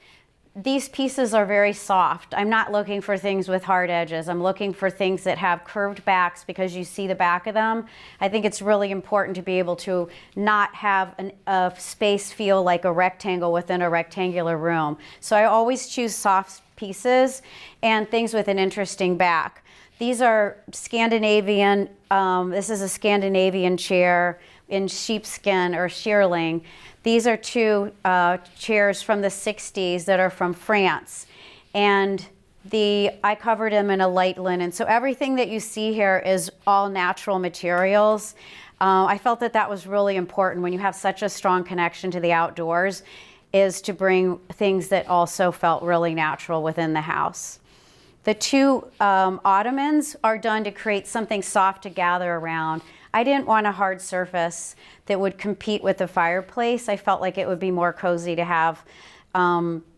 these pieces are very soft. I'm not looking for things with hard edges. I'm looking for things that have curved backs because you see the back of them. I think it's really important to be able to not have a space feel like a rectangle within a rectangular room. So I always choose soft pieces and things with an interesting back. These are Scandinavian, this is a Scandinavian chair in sheepskin or shearling. These are two chairs from the 60s that are from France. And I covered them in a light linen. So everything that you see here is all natural materials. I felt that was really important when you have such a strong connection to the outdoors, is to bring things that also felt really natural within the house. The two ottomans are done to create something soft to gather around. I didn't want a hard surface that would compete with the fireplace. I felt like it would be more cozy to have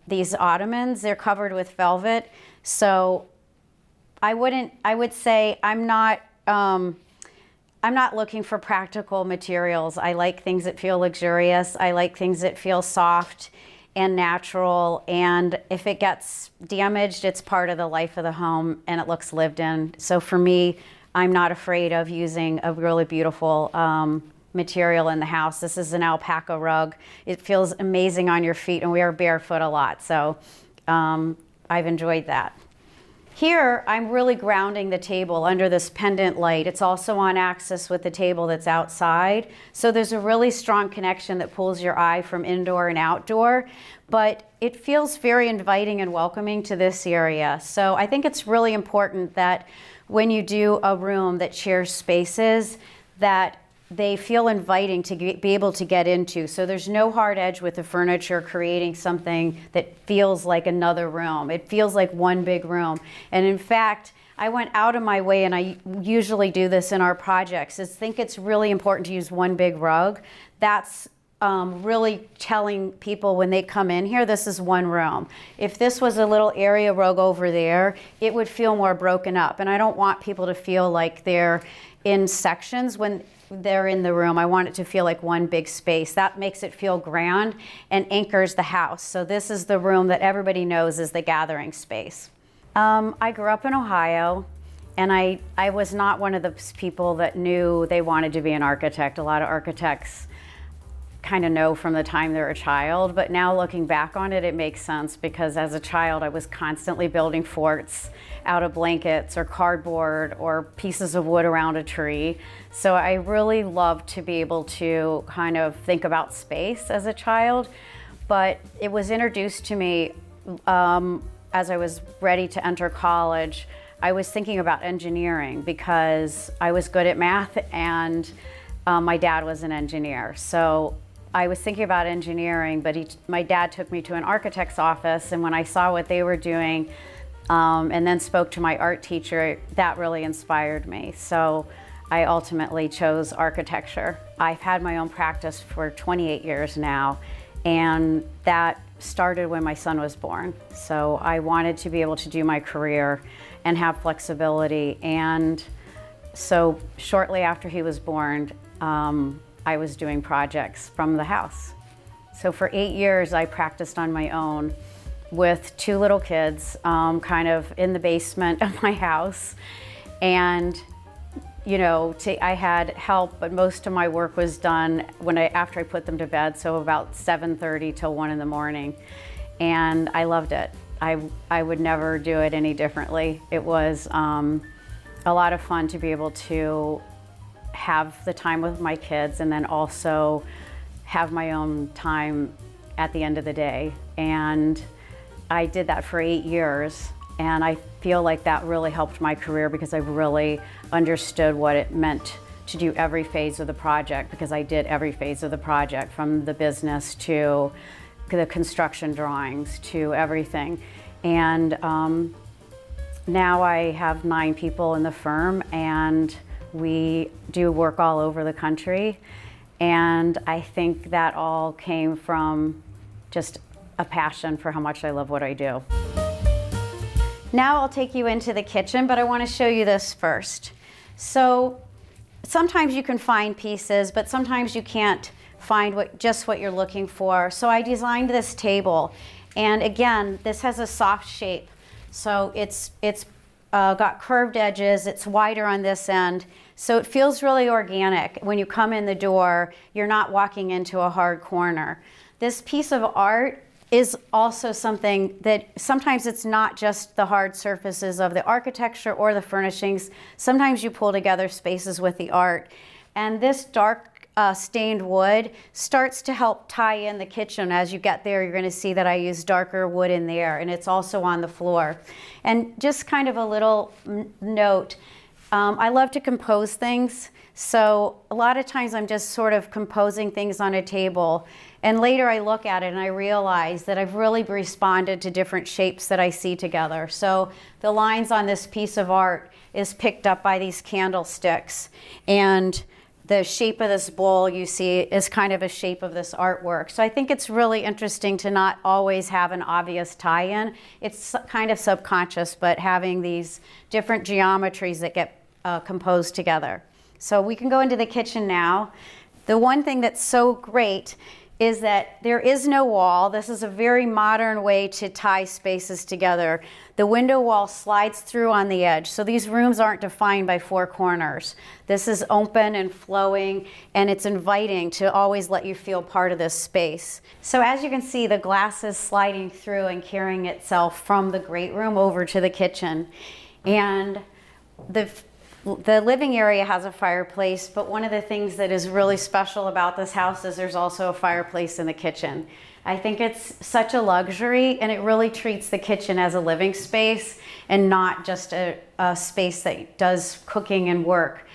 these ottomans. They're covered with velvet. So I would say I'm not looking for practical materials. I like things that feel luxurious. I like things that feel soft and natural, and if it gets damaged, it's part of the life of the home and it looks lived in. So for me, I'm not afraid of using a really beautiful material in the house. This is an alpaca rug. It feels amazing on your feet, and we are barefoot a lot, so I've enjoyed that. Here, I'm really grounding the table under this pendant light. It's also on axis with the table that's outside. So there's a really strong connection that pulls your eye from indoor and outdoor, but it feels very inviting and welcoming to this area. So I think it's really important that when you do a room that shares spaces, that they feel inviting to be able to get into. So there's no hard edge with the furniture creating something that feels like another room. It feels like one big room. And in fact, I went out of my way, and I usually do this in our projects, is think it's really important to use one big rug. That's really telling people when they come in here, this is one room. If this was a little area rug over there, it would feel more broken up. And I don't want people to feel like they're in sections when they're in the room. I want it to feel like one big space. That makes it feel grand and anchors the house. So this is the room that everybody knows is the gathering space. I grew up in Ohio, and I was not one of those people that knew they wanted to be an architect. A lot of architects kind of know from the time they're a child, but now looking back on it, it makes sense because as a child I was constantly building forts out of blankets or cardboard or pieces of wood around a tree. So I really love to be able to kind of think about space as a child, but it was introduced to me as I was ready to enter college. I was thinking about engineering because I was good at math and my dad was an engineer. So I was thinking about engineering, but my dad took me to an architect's office, and when I saw what they were doing and then spoke to my art teacher, that really inspired me. So I ultimately chose architecture. I've had my own practice for 28 years now, and that started when my son was born. So I wanted to be able to do my career and have flexibility, and so shortly after he was born, I was doing projects from the house. So for 8 years, I practiced on my own with 2 little kids, kind of in the basement of my house. And, you know, I had help, but most of my work was done after I put them to bed, so about 7:30 till 1 in the morning. And I loved it. I would never do it any differently. It was a lot of fun to be able to have the time with my kids and then also have my own time at the end of the day. And I did that for 8 years, and I feel like that really helped my career because I really understood what it meant to do every phase of the project, because I did every phase of the project, from the business to the construction drawings to everything. And now I have 9 people in the firm, and we do work all over the country, and I think that all came from just a passion for how much I love what I do. Now I'll take you into the kitchen, but I want to show you this first. So sometimes you can find pieces, but sometimes you can't find just what you're looking for. So I designed this table, and again, this has a soft shape. So it's got curved edges, it's wider on this end, so it feels really organic. When you come in the door, you're not walking into a hard corner. This piece of art is also something that sometimes it's not just the hard surfaces of the architecture or the furnishings. Sometimes you pull together spaces with the art. And this dark stained wood starts to help tie in the kitchen. As you get there, you're going to see that I use darker wood in there, and it's also on the floor. And just kind of a little note, I love to compose things, so a lot of times I'm just sort of composing things on a table, and later I look at it and I realize that I've really responded to different shapes that I see together. So the lines on this piece of art is picked up by these candlesticks, and the shape of this bowl you see is kind of a shape of this artwork. So I think it's really interesting to not always have an obvious tie-in. It's kind of subconscious, but having these different geometries that get composed together. So we can go into the kitchen now. The one thing that's so great is that there is no wall. This is a very modern way to tie spaces together. The window wall slides through on the edge, so these rooms aren't defined by 4 corners. This is open and flowing, and it's inviting to always let you feel part of this space. So as you can see, the glass is sliding through and carrying itself from the great room over to the kitchen. And the living area has a fireplace, but one of the things that is really special about this house is there's also a fireplace in the kitchen. I think it's such a luxury, and it really treats the kitchen as a living space and not just a space that does cooking and work.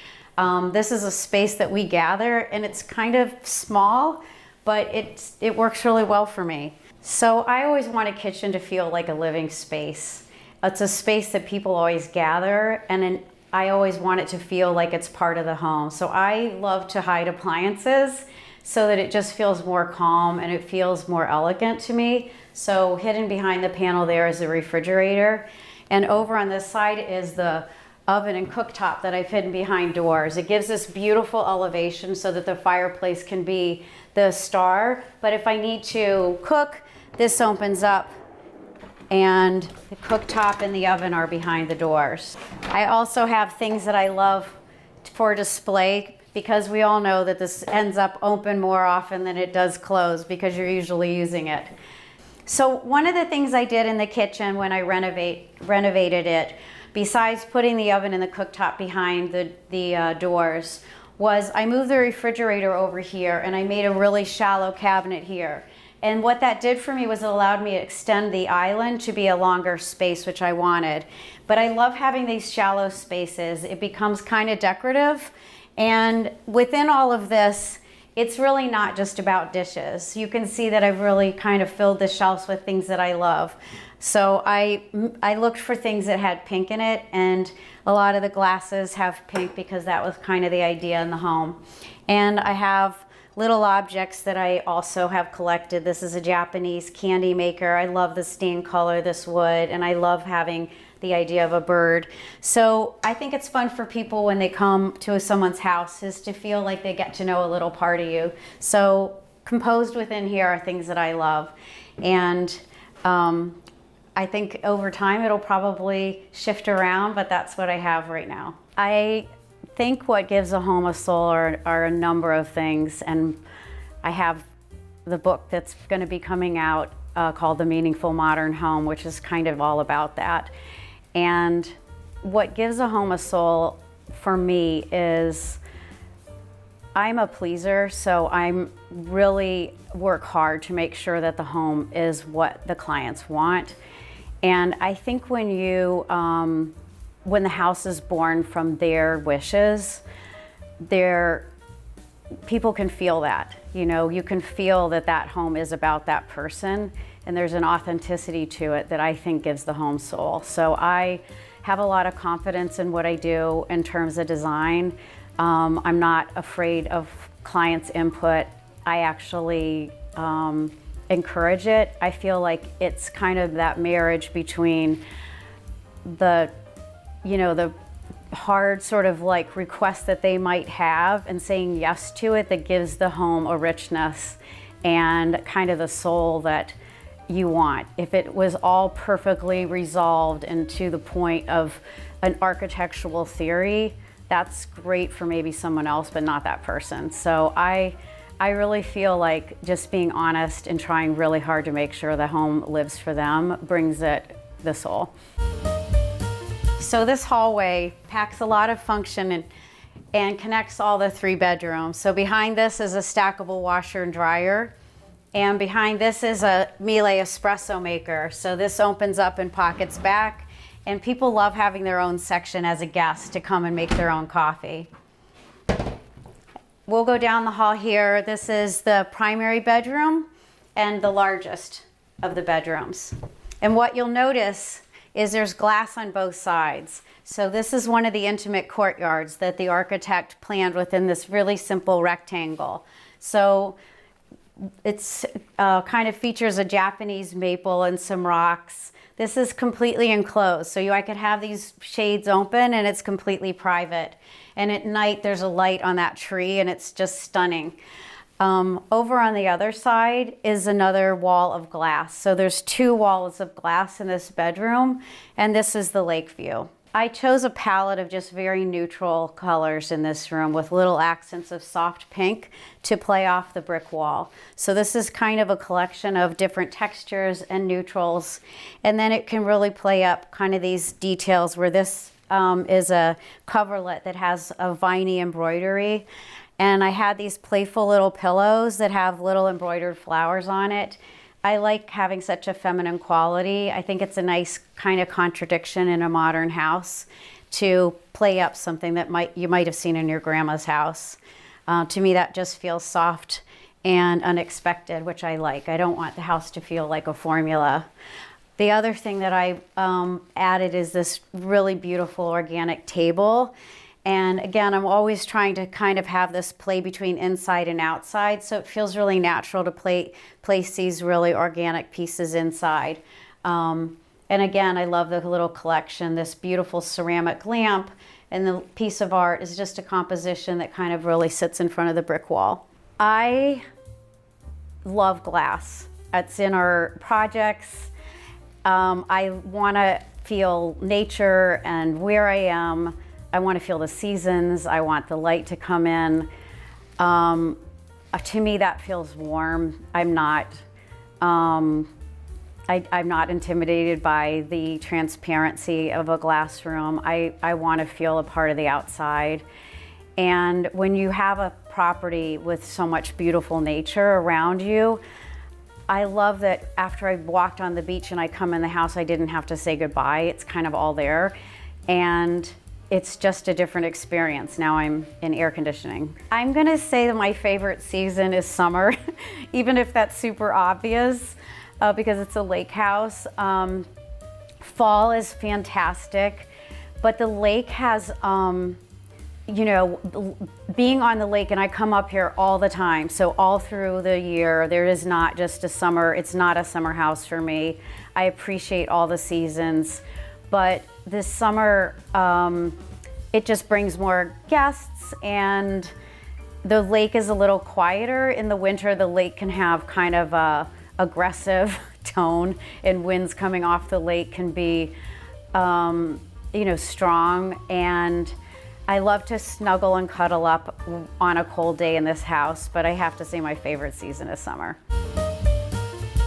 This is a space that we gather, and it's kind of small, but it works really well for me. So I always want a kitchen to feel like a living space. It's a space that people always gather, and I always want it to feel like it's part of the home. So I love to hide appliances so that it just feels more calm and it feels more elegant to me. So hidden behind the panel there is the refrigerator. And over on this side is the oven and cooktop that I've hidden behind doors. It gives this beautiful elevation so that the fireplace can be the star. But if I need to cook, this opens up, and the cooktop and the oven are behind the doors. I also have things that I love for display because we all know that this ends up open more often than it does close because you're usually using it. So one of the things I did in the kitchen when I renovated it, besides putting the oven and the cooktop behind the doors, was I moved the refrigerator over here and I made a really shallow cabinet here. And what that did for me was it allowed me to extend the island to be a longer space, which I wanted. But I love having these shallow spaces. It becomes kind of decorative. And within all of this, it's really not just about dishes. You can see that I've really kind of filled the shelves with things that I love. So I looked for things that had pink in it, and a lot of the glasses have pink because that was kind of the idea in the home. And I have little objects that I also have collected. This is a Japanese candy maker. I love the stained color, this wood, and I love having the idea of a bird. So I think it's fun for people when they come to someone's house is to feel like they get to know a little part of you. So composed within here are things that I love. And I think over time it'll probably shift around, but that's what I have right now. I think what gives a home a soul are a number of things, and I have the book that's going to be coming out called The Meaningful Modern Home, which is kind of all about that. And what gives a home a soul for me is I'm a pleaser, so I'm really work hard to make sure that the home is what the clients want. And I think when the house is born from their wishes, people can feel that. You know, you can feel that that home is about that person, and there's an authenticity to it that I think gives the home soul. So I have a lot of confidence in what I do in terms of design. I'm not afraid of clients' input. I actually encourage it. I feel like it's kind of that marriage between the hard sort of like request that they might have and saying yes to it that gives the home a richness and kind of the soul that you want. If it was all perfectly resolved and to the point of an architectural theory, that's great for maybe someone else, but not that person. So I really feel like just being honest and trying really hard to make sure the home lives for them brings it the soul. So this hallway packs a lot of function and connects all the 3 bedrooms. So behind this is a stackable washer and dryer. And behind this is a Miele espresso maker. So this opens up and pockets back. And people love having their own section as a guest to come and make their own coffee. We'll go down the hall here. This is the primary bedroom and the largest of the bedrooms. And what you'll notice is there's glass on both sides. So this is one of the intimate courtyards that the architect planned within this really simple rectangle. So it's kind of features a Japanese maple and some rocks. This is completely enclosed, so I could have these shades open and it's completely private. And at night there's a light on that tree and it's just stunning. Over on the other side is another wall of glass. So there's 2 walls of glass in this bedroom, and this is the lake view. I chose a palette of just very neutral colors in this room with little accents of soft pink to play off the brick wall. So this is kind of a collection of different textures and neutrals, and then it can really play up kind of these details where this is a coverlet that has a viney embroidery. And I had these playful little pillows that have little embroidered flowers on it. I like having such a feminine quality. I think it's a nice kind of contradiction in a modern house to play up something that you might have seen in your grandma's house. To me, that just feels soft and unexpected, which I like. I don't want the house to feel like a formula. The other thing that I added is this really beautiful organic table. And again, I'm always trying to kind of have this play between inside and outside, so it feels really natural to place these really organic pieces inside. And again, I love the little collection, this beautiful ceramic lamp, and the piece of art is just a composition that kind of really sits in front of the brick wall. I love glass. It's in our projects. I want to feel nature and where I am. I want to feel the seasons. I want the light to come in. To me, that feels warm. I'm not intimidated by the transparency of a glass room. I want to feel a part of the outside. And when you have a property with so much beautiful nature around you, I love that after I walked on the beach and I come in the house, I didn't have to say goodbye. It's kind of all there. And it's just a different experience. Now I'm in air conditioning. I'm gonna say that my favorite season is summer, even if that's super obvious, because it's a lake house. Fall is fantastic, but the lake has, you know, being on the lake, and I come up here all the time, so all through the year, there is not just a summer, it's not a summer house for me. I appreciate all the seasons, but this summer, it just brings more guests, and the lake is a little quieter. In the winter, the lake can have kind of a aggressive tone, and winds coming off the lake can be, you know, strong. And I love to snuggle and cuddle up on a cold day in this house, but I have to say my favorite season is summer.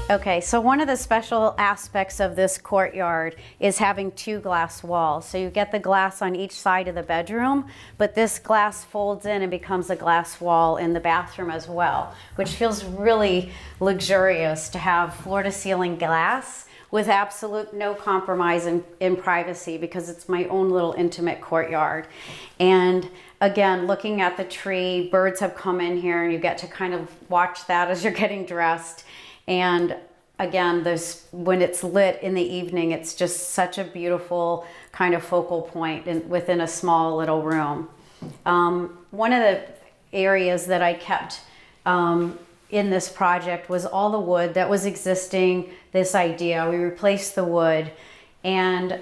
Okay, so one of the special aspects of this courtyard is having 2 glass walls. So you get the glass on each side of the bedroom, but this glass folds in and becomes a glass wall in the bathroom as well, which feels really luxurious to have floor-to-ceiling glass with absolute no compromise in privacy, because it's my own little intimate courtyard. And again, looking at the tree, birds have come in here and you get to kind of watch that as you're getting dressed. And again, when it's lit in the evening, it's just such a beautiful kind of focal point within a small little room. One of the areas that I kept in this project was all the wood that was existing, this idea. We replaced the wood, and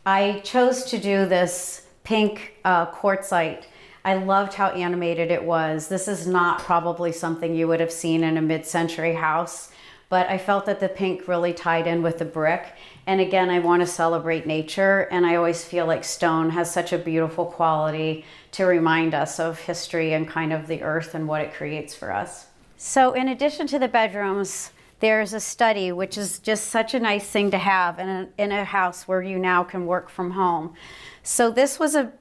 I chose to do this pink quartzite. I loved how animated it was. This is not probably something you would have seen in a mid-century house, but I felt that the pink really tied in with the brick. And again, I want to celebrate nature, and I always feel like stone has such a beautiful quality to remind us of history and kind of the earth and what it creates for us. So in addition to the bedrooms, there's a study, which is just such a nice thing to have in a house where you now can work from home. So this was a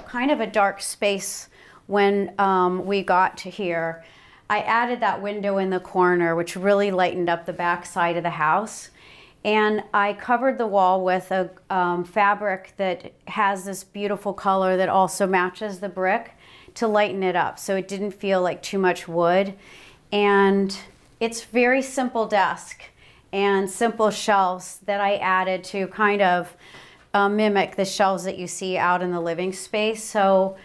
kind of a dark space when we got to here. I added that window in the corner, which really lightened up the back side of the house. And I covered the wall with a fabric that has this beautiful color that also matches the brick to lighten it up, so it didn't feel like too much wood. And it's very simple desk and simple shelves that I added to kind of mimic the shelves that you see out in the living space. So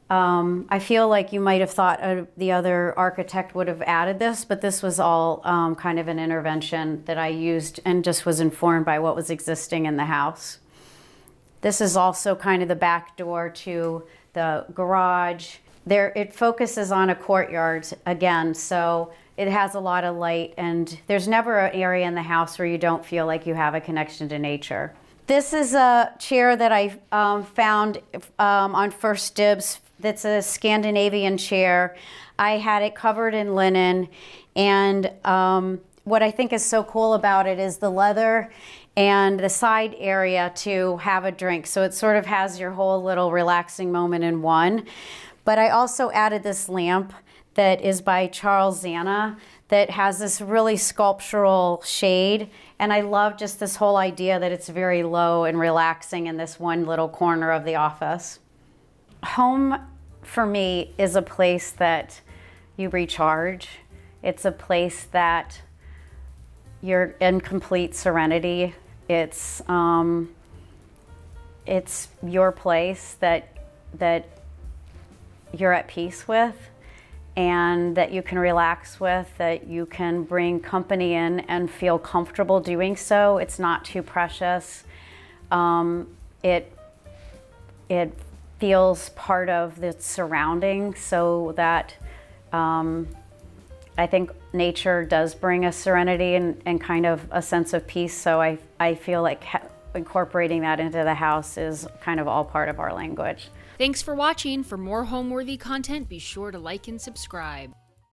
I feel like you might have thought the other architect would have added this, but this was all kind of an intervention that I used and just was informed by what was existing in the house. This is also kind of the back door to the garage. It focuses on a courtyard again, so it has a lot of light, and there's never an area in the house where you don't feel like you have a connection to nature. This is a chair that I found on First Dibs. That's a Scandinavian chair. I had it covered in linen, and what I think is so cool about it is the leather and the side area to have a drink. So it sort of has your whole little relaxing moment in one. But I also added this lamp that is by Charles Zana that has this really sculptural shade. And I love just this whole idea that it's very low and relaxing in this one little corner of the office. Home, for me, is a place that you recharge. It's a place that you're in complete serenity. It's your place that you're at peace with, and that you can relax with, that you can bring company in and feel comfortable doing so. It's not too precious. It feels part of the surrounding, so that I think nature does bring a serenity and kind of a sense of peace. So I feel like incorporating that into the house is kind of all part of our language. Thanks for watching. For more Homeworthy content, be sure to like and subscribe.